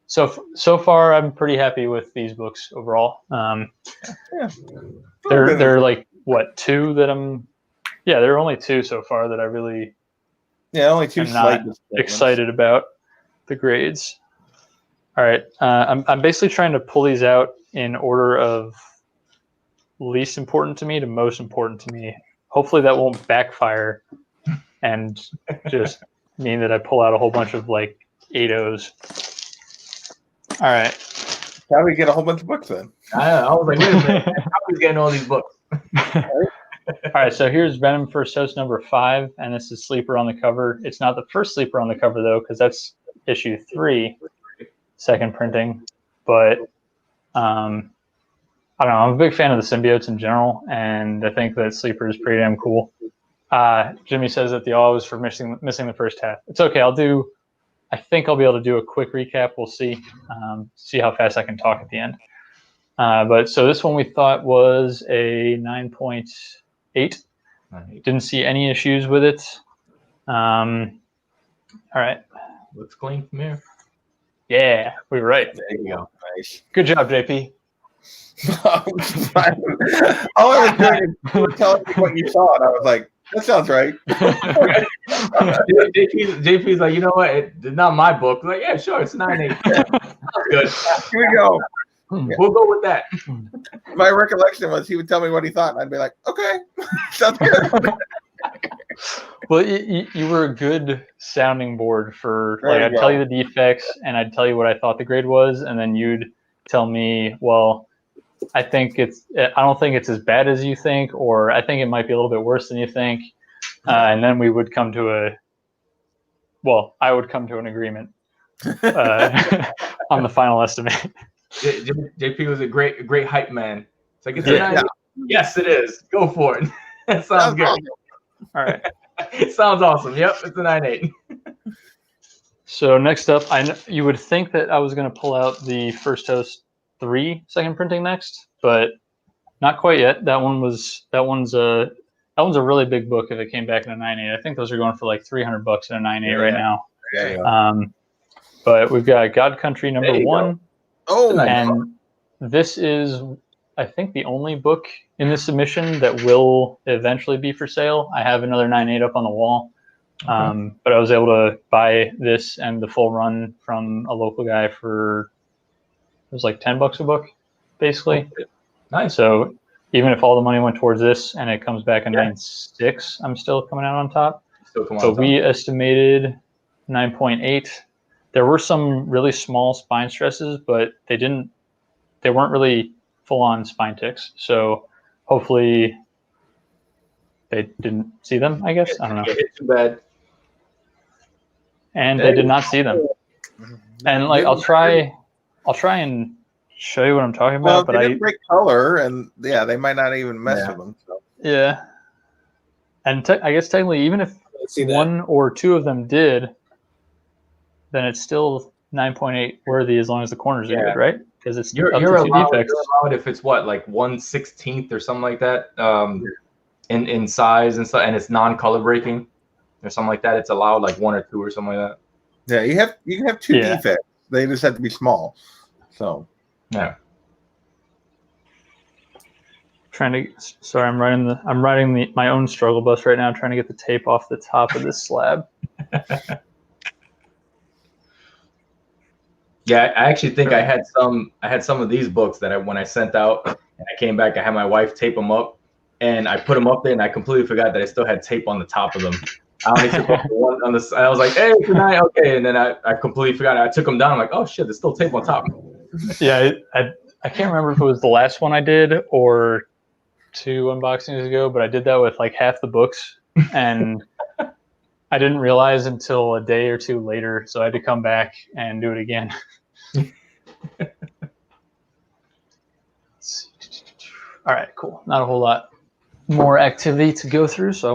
So far, I'm pretty happy with these books overall. They're like what 2 that I'm. Yeah, there are only 2 so far that I really only 2 am slight not mistakes. excited about the grades. All right, I'm basically trying to pull these out in order of least important to me to most important to me. Hopefully that won't backfire and just mean that I pull out a whole bunch of like 8.0s. All right. How do we get a whole bunch of books then? I was like, wait a minute. How is getting all these books? All right, so here's Venom First Host number 5, and this is Sleeper on the cover. It's not the first Sleeper on the cover though, because that's issue 3, second printing. But I don't know. I'm a big fan of the symbiotes in general, and I think that Sleeper is pretty damn cool. Jimmy says that the all was for missing the first half. It's okay. I think I'll be able to do a quick recap. We'll see. See how fast I can talk at the end. But so this one we thought was a 9.8. Didn't see any issues with it. All right. Looks clean from here. Yeah, we were right. There you go. Nice. Good job, JP. All I was doing is you were telling me what you saw, and I was like, That sounds right. JP's like, you know what? It's not my book. I'm like, yeah, sure, it's 9.8. Sounds good. Here we go. We'll go with that. My recollection was he would tell me what he thought, and I'd be like, okay, sounds good. Well, you were a good sounding board for There like you I'd go. tell you the defects and I'd tell you what I thought the grade was, and then you'd tell me, well, I don't think it's as bad as you think, or I think it might be a little bit worse than you think, and then we would come to I would come to an agreement on the final estimate. JP was a great hype man. It's like, it's a 9.8. Yes, it is. Go for it. That sounds good. Awesome. All right. It sounds awesome. Yep, it's a 9.8. So next up, you would think that I was going to pull out the First Toast 3 second printing next, but not quite yet. That one's a really big book if it came back in a 9.8. I think those are going for like $300 in a 9.8 right now. Yeah. But we've got God Country #1. Oh, And this is, I think, the only book in this submission that will eventually be for sale. I have another 9.8 up on the wall. But I was able to buy this and the full run from a local guy for, it was like $10 a book, basically. Nice. So even if all the money went towards this and it comes back a 9.6, I'm still coming out on top. So we estimated 9.8. There were some really small spine stresses, but they weren't really full-on spine ticks. So hopefully they didn't see them, I guess. I don't know. Too bad. And they did not see them. And like I'll try and show you what I'm talking about, but they didn't break color, and they might not even mess with them. So. Yeah. And I guess technically, even if one or two of them did, then it's still 9.8 worthy as long as the corners are good, right? Because it's you're allowed if it's like 1/16 or something like that in size and stuff, and it's non-color breaking or something like that. It's allowed like 1 or 2 or something like that. Yeah, you can have 2 defects. They just have to be small. So yeah. Sorry, I'm riding my own struggle bus right now, trying to get the tape off the top of this slab. Yeah, I actually think I had some of these books that when I sent out and I came back, I had my wife tape them up, and I put them up there, and I completely forgot that I still had tape on the top of them. I only took off the one on the side. I was like, "Hey, good night, okay," and then I completely forgot. I took them down. I'm like, "Oh shit, there's still tape on top." Yeah, I can't remember if it was the last one I did or 2 unboxings ago, but I did that with like half the books, and I didn't realize until a day or 2 later, so I had to come back and do it again. All right, cool. Not a whole lot more activity to go through, so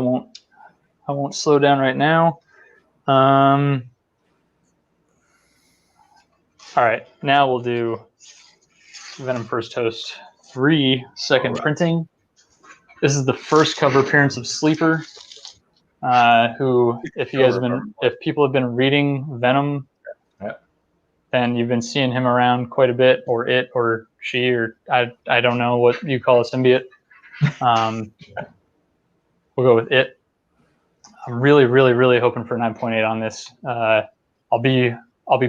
I won't slow down right now. All right, now we'll do Venom First Toast 3 second printing. This is the first cover appearance of Sleeper. Who, if people have been reading Venom, then you've been seeing him around quite a bit, or it, or she, or I don't know what you call a symbiote. We'll go with it. I'm really, really, really hoping for 9.8 on this. I'll be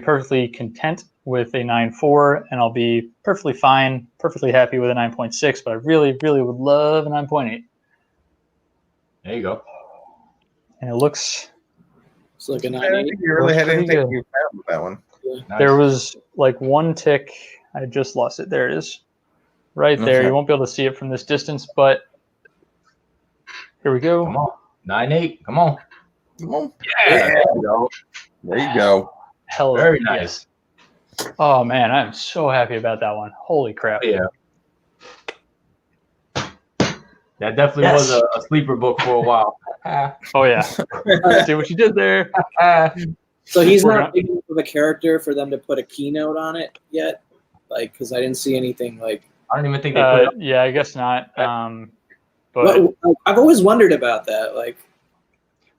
perfectly content with a 9.4, and I'll be perfectly fine, perfectly happy with a 9.6. But I really, really would love a 9.8. There you go. And it looks like a 9.8. I don't think you really had anything you found with that one. Yeah. Nice. There was like one tick. I just lost it. There it is. Right there. Okay. You won't be able to see it from this distance, but here we go. Come on. 9.8. Come on. Come on. Yeah. There you go. There you go. Hell, Very nice. Oh man, I'm so happy about that one. Holy crap. Yeah. That definitely was a sleeper book for a while. Oh yeah. See what you did there. So he's not big enough of a character for them to put a keynote on it yet? Like, because I didn't see anything like. I don't even think they put it up. Yeah, I guess not. But I've always wondered about that. Like,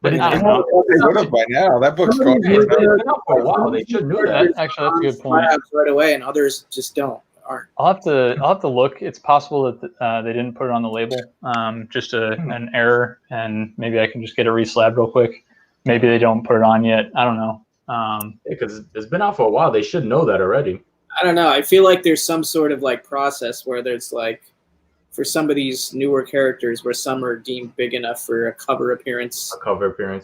but I don't know if they would have by now. That book's going It's been out for a while. They should know that. Actually, that's a good point. Right away, and others just don't. art. I'll have to look. It's possible that they didn't put it on the label, just an error, and maybe I can just get it reslabbed real quick. Maybe they don't put it on yet. I don't know. Because it's been out for a while. They should know that already. I don't know. I feel like there's some sort of like process where there's like, for some of these newer characters, where some are deemed big enough for a cover appearance.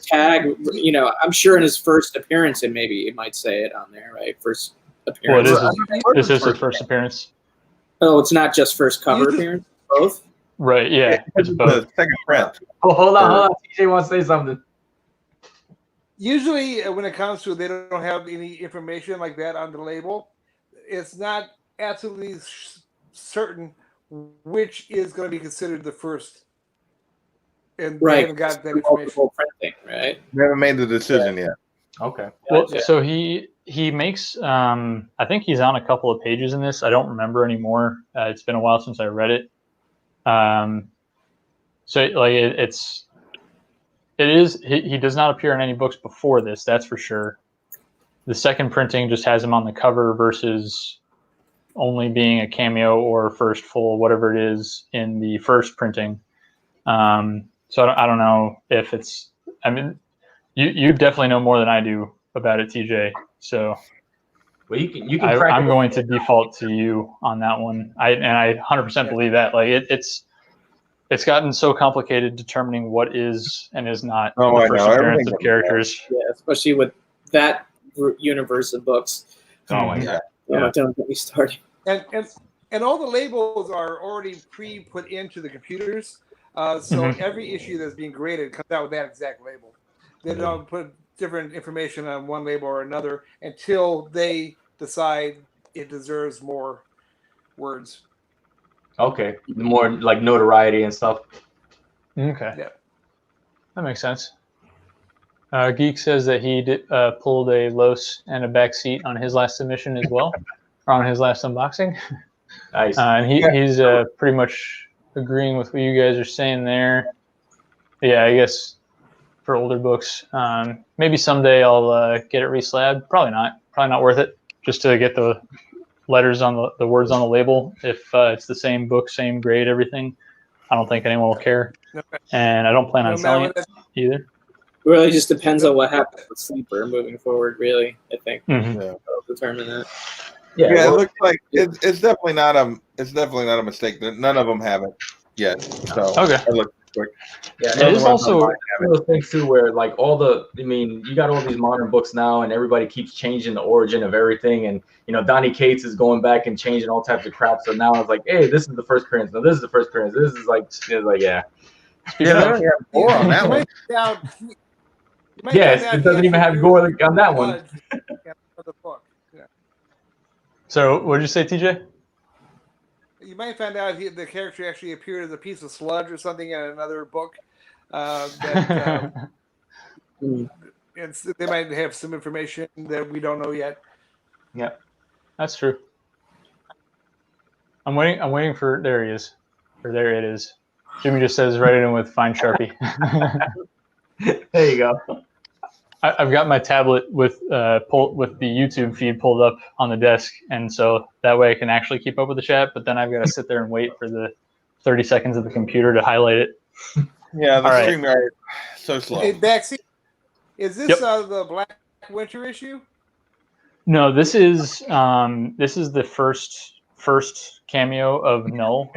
Tag, you know, I'm sure in his first appearance, and maybe it might say it on there, right? First appearance. Well, this is his first appearance. Oh, it's not just first cover appearance, both? Right, yeah. It's both. The second print. Oh, hold on. TJ wants to say something. Usually, when it comes to they don't have any information like that on the label, it's not absolutely certain which is going to be considered the first. And they haven't got that information. Printing, right? We haven't made the decision yet. Okay. Well, so he makes. I think he's on a couple of pages in this. I don't remember anymore. It's been a while since I read it. So like he does not appear in any books before this. That's for sure. The second printing just has him on the cover versus only being a cameo or first full, whatever it is, in the first printing. So I don't know if it's. I mean, you definitely know more than I do about it, TJ. So, well, you can. I'm going to default to you on that one. I 100% believe that. Like it's gotten so complicated determining what is and is not the first appearance of characters. Yeah, especially with that universe of books. Oh my god! Don't get me started. And all the labels are already put into the computers. So every issue that's being graded comes out with that exact label. They don't put different information on one label or another until they decide it deserves more words. Okay, more like notoriety and stuff. Okay. Yeah. That makes sense. Geek says that he pulled a Los and a backseat on his last submission as well, or on his last unboxing. Nice. And he's pretty much agreeing with what you guys are saying there. Yeah, I guess for older books, maybe someday I'll get it reslabbed. Probably not worth it just to get the letters on the words on the label. If it's the same book, same grade, everything, I don't think anyone will care. And I don't plan on selling it either. It really just depends on what happens with Sleeper moving forward, really, I think. That'll determine that. Yeah, it looks like it's definitely not a mistake. None of them have it yet. So okay. Quick. Yeah, it is also one of those things too where like you got all these modern books now and everybody keeps changing the origin of everything, and Donny Cates is going back and changing all types of crap. So now it's like, hey, this is the first appearance. No, this is the first appearance. This is like yeah. More on that one. Yes, it doesn't even have gore on that one. So what did you say, TJ? You might find out the character actually appeared as a piece of sludge or something in another book. They might have some information that we don't know yet. Yeah, that's true. I'm waiting for. There he is, or there it is. Jimmy just says, "Write it in with fine Sharpie." There you go. I've got my tablet with the YouTube feed pulled up on the desk, and so that way I can actually keep up with the chat. But then I've got to sit there and wait for the 30 seconds of the computer to highlight it. Yeah, the stream is so slow. Hey, Baxi, is this the Black Winter issue? No, this is the first cameo of Null.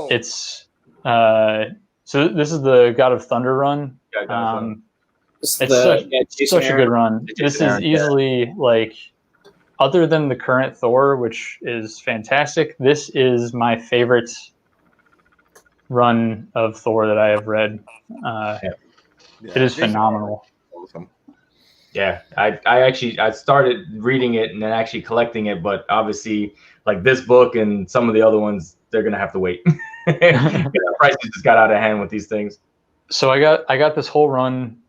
It's so this is the God of Thunder run. It's such a good run. This is easily, like, other than the current Thor, which is fantastic, this is my favorite run of Thor that I have read. It is phenomenal. Awesome. Yeah, I started reading it and then actually collecting it, but obviously, like this book and some of the other ones, they're gonna have to wait. Prices just got out of hand with these things. So I got this whole run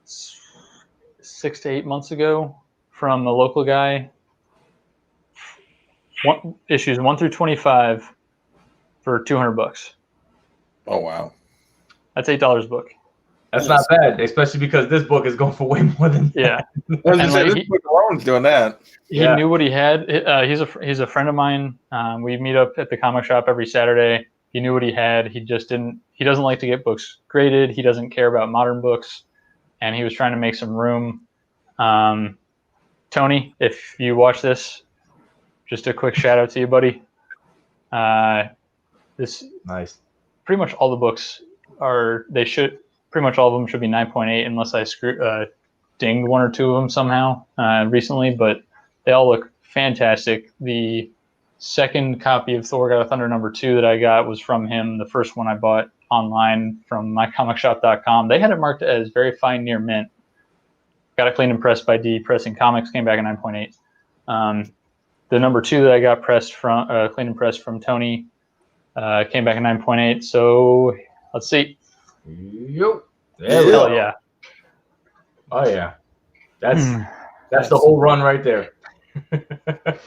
6 to 8 months ago from a local guy. Issues 1 through 25 for $200. Oh wow, that's $8 a book. That's not bad, especially because this book is going for way more than Yeah. And like, this book alone's doing that. He knew what he had. He's a friend of mine. We meet up at the comic shop every Saturday. He knew what he had. He just didn't. He doesn't like to get books graded. He doesn't care about modern books, and he was trying to make some room. Tony, if you watch this, just a quick shout out to you, buddy. This nice. Pretty much all the books are. They should. Pretty much all of them should be 9.8, unless I dinged one or two of them somehow recently, but they all look fantastic. The second copy of Thor God of Thunder #2 that I got was from him. The first one I bought online from mycomicshop.com. They had it marked as very fine near mint. Got it cleaned and pressed by D Pressing Comics, came back at 9.8. The #2 that I got pressed from cleaned and pressed from Tony came back at 9.8. So let's see. Yep. Hell yeah. Oh yeah. That's the whole run right there.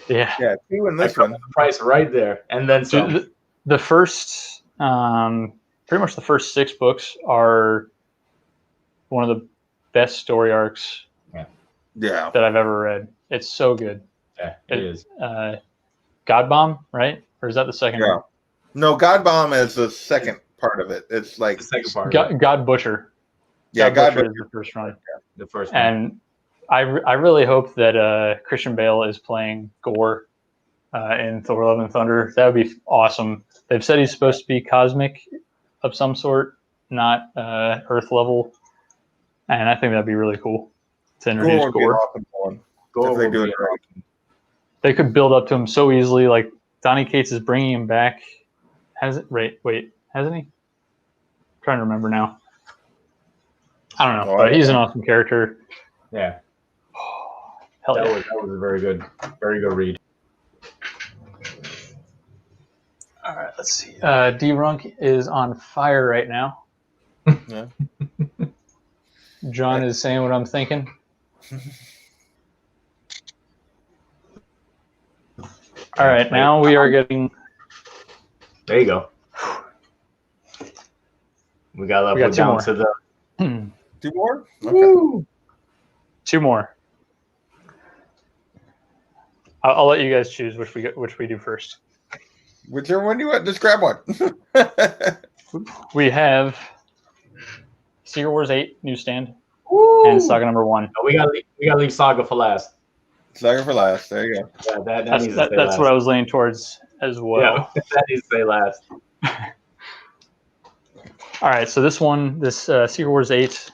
Yeah. Yeah, two in this one. The price right there, and then some. The first, pretty much the first 6 books are one of the best story arcs Yeah. that I've ever read. It's so good. Yeah, it is. God Bomb, right? Or is that the second one? No, God Bomb is the second part of it. It's like The second part. God Butcher. Yeah, God Butcher is the first one. The first one. And I really hope that Christian Bale is playing Gore in Thor: Love and Thunder. That would be awesome. They've said he's supposed to be cosmic of some sort, not Earth level, and I think that'd be really cool to introduce Gore. Gore if they do it right. They could build up to him so easily. Like Donny Cates is bringing him back. Hasn't he? I'm trying to remember now. I don't know, but he's an awesome character. Yeah. Hell yeah. That was a very good read. All right, let's see. D-Runk is on fire right now. Yeah. John is saying what I'm thinking. All right, now we are getting. There you go. We got level down to the. 2 more? Okay. 2 more. I'll let you guys choose which we do first. Whichever one you want, just grab one. We have Secret Wars 8 newsstand and Saga #1. No, we gotta leave Saga for last. Saga for last. There you go. Yeah, that's what I was leaning towards as well. Yeah, that needs to stay last. All right, so this Secret Wars 8,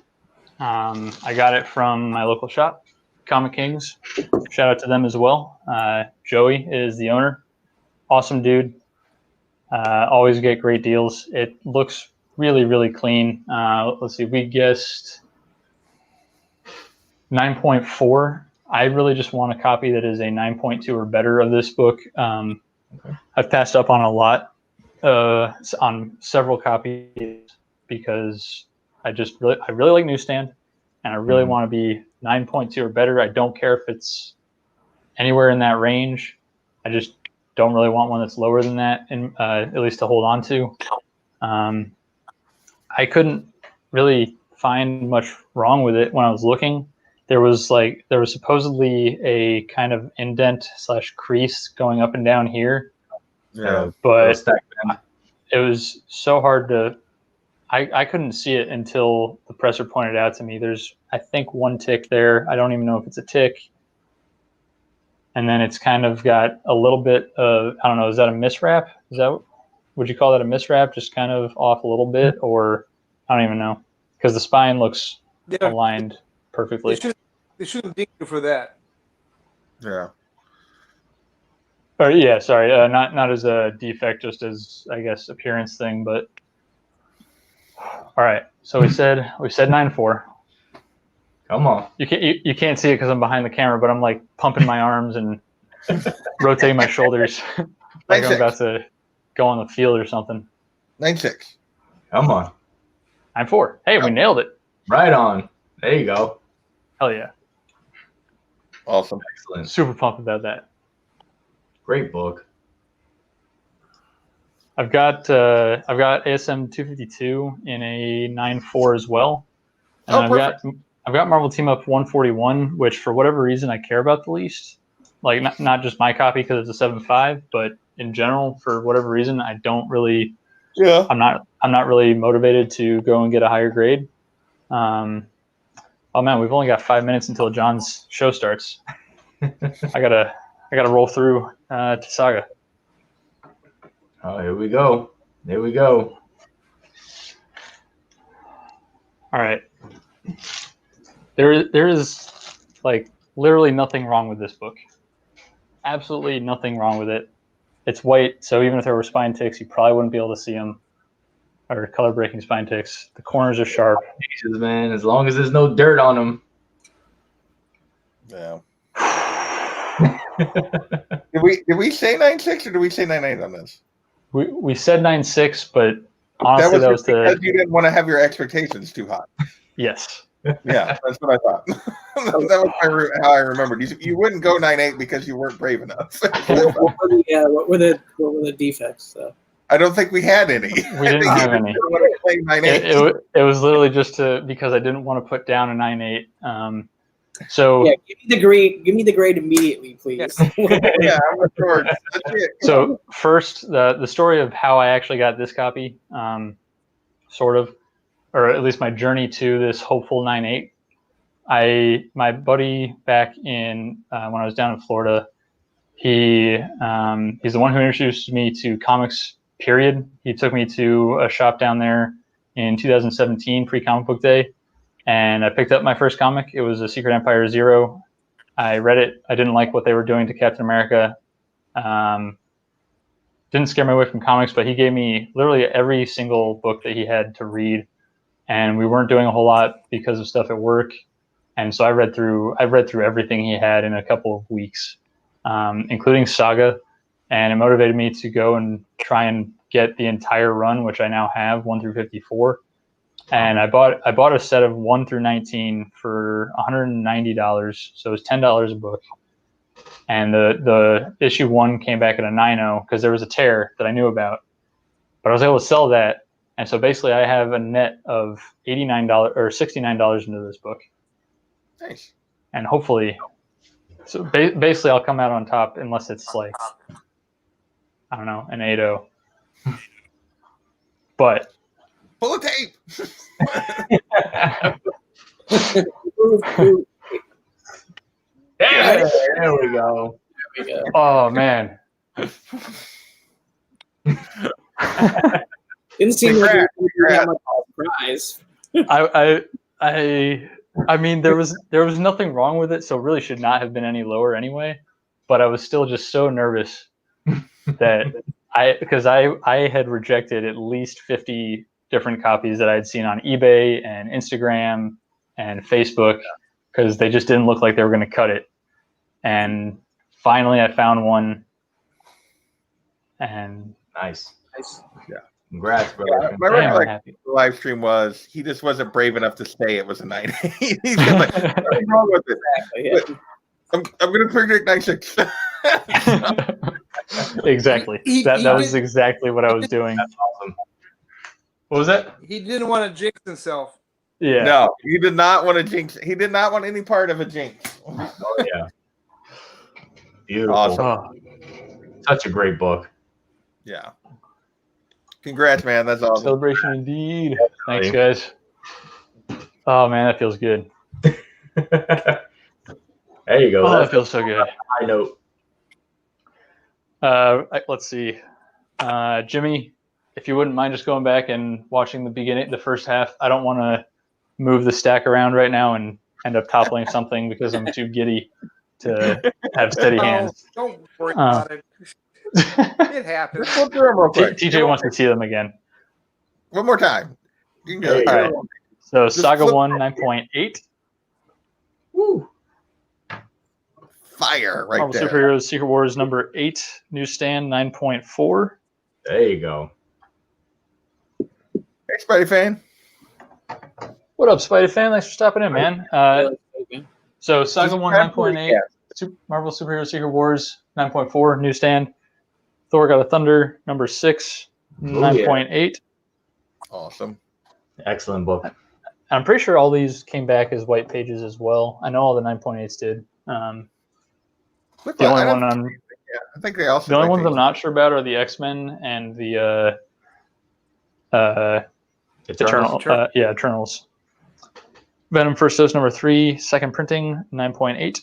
I got it from my local shop, Comic Kings. Shout out to them as well. Joey is the owner. Awesome dude. Always get great deals. It looks really, really clean. Let's see, we guessed 9.4. I really just want a copy that is a 9.2 or better of this book. I've passed up on a lot, on several copies because I really like Newsstand, and I really want to be 9.2 or better. I don't care if it's anywhere in that range. I just don't really want one that's lower than that, and at least to hold on to. I couldn't really find much wrong with it when I was looking. There was supposedly a kind of indent / crease going up and down here. Yeah, but it was so hard to. I couldn't see it until the presser pointed out to me. There's, I think, 1 tick there. I don't even know if it's a tick. And then it's kind of got a little bit of, I don't know, is that a miswrap? Would you call that a miswrap? Just kind of off a little bit, or I don't even know, because the spine looks aligned perfectly. They shouldn't ding you for that. Yeah. Or yeah, sorry, not as a defect, just as, I guess, appearance thing. But all right, so we said 9.4. Come on. You can't see it because I'm behind the camera, but I'm like pumping my arms and rotating my shoulders like I'm about to go on the field or something. 9.6. Come on. 9.4. Hey, we nailed it. Right on. There you go. Hell yeah. Awesome. Excellent. Super pumped about that. Great book. I've got ASM 252 in a 9.4 as well. And I've got Marvel Team Up 141, which for whatever reason I care about the least. Like not just my copy because it's a 7.5, but in general for whatever reason I don't really. Yeah. I'm not really motivated to go and get a higher grade. Oh man, we've only got 5 minutes until John's show starts. I gotta roll through to Saga. Oh, here we go. There we go. All right. There is like literally nothing wrong with this book. Absolutely nothing wrong with it. It's white, so even if there were spine ticks, you probably wouldn't be able to see them, or color breaking spine ticks. The corners are sharp. Jesus, man, as long as there's no dirt on them. Yeah. Did we say 9.6 or did we say 9.8 on this? We said 9.6 but honestly that was because the you didn't want to have your expectations too high. yes. Yeah, that's what I thought. That was how I remembered. You wouldn't go 9.8 because you weren't brave enough. What were the defects though? I don't think we had any. We didn't have any. It was literally just because I didn't want to put down a 9.8. So yeah, give me the grade immediately, please. Yeah, I'm sure. So first, the story of how I actually got this copy, sort of, or at least my journey to this hopeful 9.8. My buddy back in when I was down in Florida, he's the one who introduced me to comics. Period. He took me to a shop down there in 2017, pre-comic book day, and I picked up my first comic. It was a Secret Empire 0. I read it. I didn't like what they were doing to Captain America. Didn't scare me away from comics, but he gave me literally every single book that he had to read, and we weren't doing a whole lot because of stuff at work. And so I read through everything he had in a couple of weeks, including Saga. And it motivated me to go and try and get the entire run, which I now have, 1 through 54. And I bought a set of 1 through 19 for $190, so it was $10 a book. And the issue 1 came back at a 9.0 because there was a tear that I knew about, but I was able to sell that. And so basically, I have a net of $89 or $69 into this book. Nice. And hopefully, so basically, I'll come out on top unless it's like, I don't know, an 8.0. But pull a tape. Yeah, there we go. Oh man. Didn't seem like that much prize. I mean there was nothing wrong with it, so it really should not have been any lower anyway. But I was still just so nervous that because I had rejected at least 50 different copies that I had seen on eBay and Instagram and Facebook because they just didn't look like they were going to cut it. And finally I found one. And nice. Yeah. Congrats, bro. Yeah, my recollection of the live stream was he just wasn't brave enough to say it was a 9.8. He's just like, nothing wrong with it. Exactly, yeah. I'm going to predict 9.6. Exactly. That was exactly what I was doing. That's awesome. What was that? He didn't want to jinx himself. Yeah. No, he did not want to jinx. He did not want any part of a jinx. Oh yeah. Beautiful. Awesome. Such a great book. Yeah. Congrats, man. That's awesome. Celebration indeed. Thanks, guys. Oh man, that feels good. There you go. Oh, that feels so good. High note. Let's see. Jimmy, if you wouldn't mind just going back and watching the first half. I don't want to move the stack around right now and end up toppling something because I'm too giddy to have steady hands. Don't worry about it. It happens. TJ wants to see them again. One more time. You can go. All right. So Saga 1, 9.8. Woo. Fire right Marvel there. Superheroes Secret Wars number 8, newsstand 9.4. There you go. Hey, Spidey fan. What up, Spidey fan? Thanks for stopping in, man. So Saga 1, 9.8. Marvel Superheroes Secret Wars 9.4, newsstand. Thor God of Thunder number 6, 9.8. Awesome. Excellent book. I'm pretty sure all these came back as white pages as well. I know all the 9.8s did. The only one I think they also. The only ones I'm not sure about are the X-Men and the Eternals. Venom First Dose number 3, second printing, 9.8.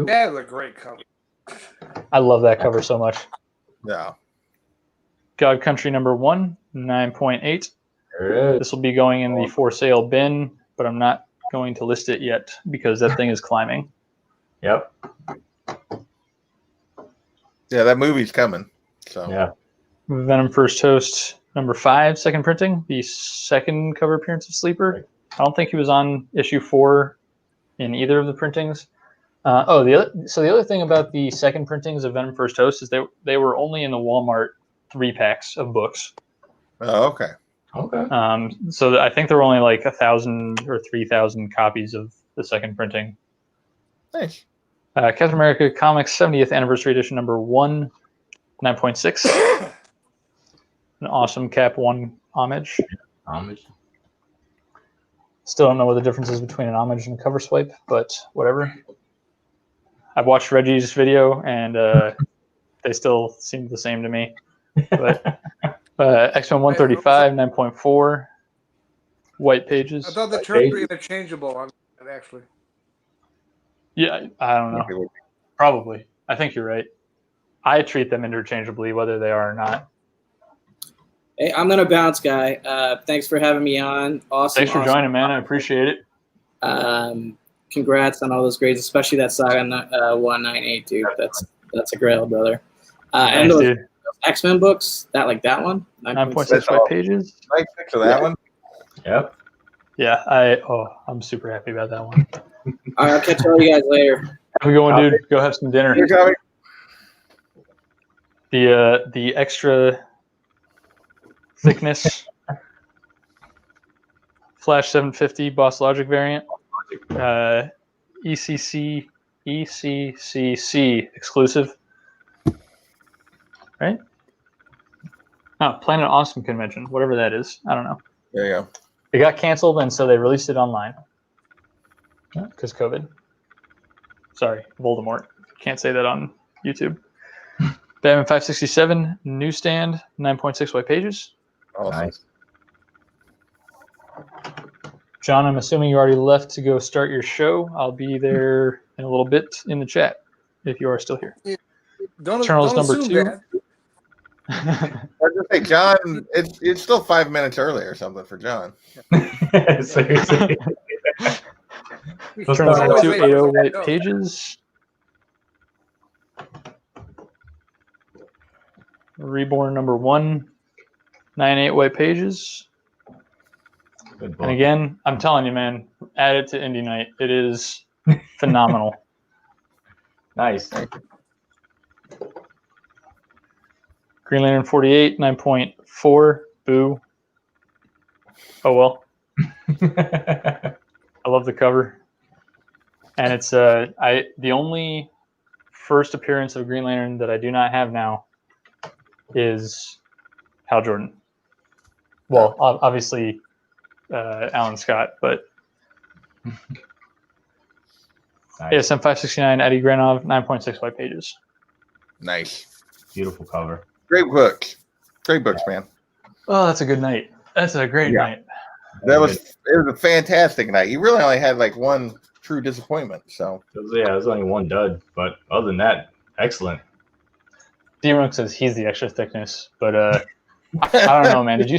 That is a great cover. I love that cover so much. Yeah. God Country number 1, 9.8. This will be going in the for sale bin, but I'm not going to list it yet because that thing is climbing. Yep. Yeah, that movie's coming. So yeah. Venom First Toast number 5, second printing, the second cover appearance of Sleeper. I don't think he was on issue 4 in either of the printings. The other thing about the second printings of Venom First Toast is they were only in the Walmart 3-packs of books. Oh, okay. Okay. So I think there were only like 1,000 or 3,000 copies of the second printing. Nice. Captain America Comics 70th Anniversary Edition number 1, 9.6. An awesome Cap 1 homage. Still don't know what the difference is between an homage and a cover swipe, but whatever. I've watched Reggie's video, and they still seem the same to me. But X-Men 135, 9.4. White pages. I thought the terms were interchangeable on it, actually. Yeah, I don't know. Probably. I think you're right. I treat them interchangeably, whether they are or not. Hey, I'm gonna bounce, guy. Thanks for having me on. Awesome. Thanks for joining, man. I appreciate it. Congrats on all those grades, especially that Saga 198, dude. That's a grail, brother. And those X-Men books, that one, 9.6 white pages. 9.6 of that one. Yep. Yeah, I'm super happy about that one. All right, I'll catch all you guys later. Have a good one, dude. Go have some dinner. The extra thickness Flash 750 Boss Logic variant, ECCC exclusive, right? Oh, Planet Awesome Convention, whatever that is. I don't know. There you go. It got canceled, and so they released it online because COVID. Sorry, Voldemort. Can't say that on YouTube. Batman 567 newsstand, 9.6 white pages. Awesome. Nice. John, I'm assuming you already left to go start your show. I'll be there in a little bit in the chat if you are still here. Don't number 2. I was just say, John, it's still 5 minutes early or something for John. Seriously. Eternals number 2, 80 white pages. Reborn number 1, 98 white pages. And again, I'm telling you, man, add it to Indie Night. It is phenomenal. Nice. Green Lantern 48, 9.4. Boo. Oh, well. I love the cover. And it's the only first appearance of Green Lantern that I do not have now is Hal Jordan. Well, obviously Alan Scott, but Nice. ASM 569 Eddie Granov, 9.6 white pages. Nice. Beautiful cover. Great books. Great books, man. Oh, that's a good night. That's a great night. It was a fantastic night. You really only had like one true disappointment. So It was only one dud, but other than that, excellent. D-Rook says he's the extra thickness, but I don't know, man. Did you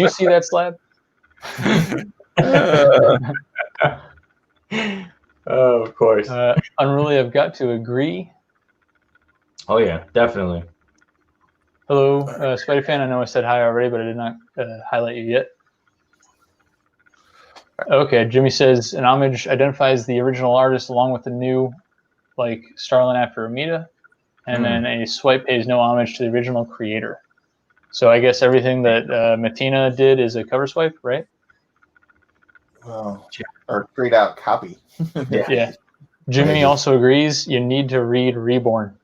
see that slab? Oh, of course. Unruly, I've got to agree. Oh yeah, definitely. Hello, Spidey fan. I know I said hi already, but I did not highlight you yet. Okay, Jimmy says an homage identifies the original artist along with the new, like Starlin after Amita, and then a swipe pays no homage to the original creator. So I guess everything that Matina did is a cover swipe, right? well, or straight out copy. Yeah. Jimmy also agrees you need to read Reborn.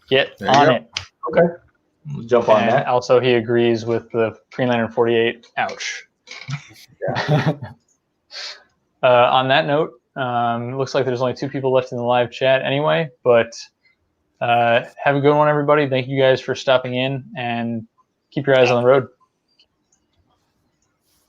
Get There you on go. it. Okay. We'll jump on And that. also he agrees with the Green Lantern 48. Ouch. On that note, it looks like there's only 2 people left in the live chat anyway, but have a good one, everybody. Thank you guys for stopping in, and keep your eyes on the road.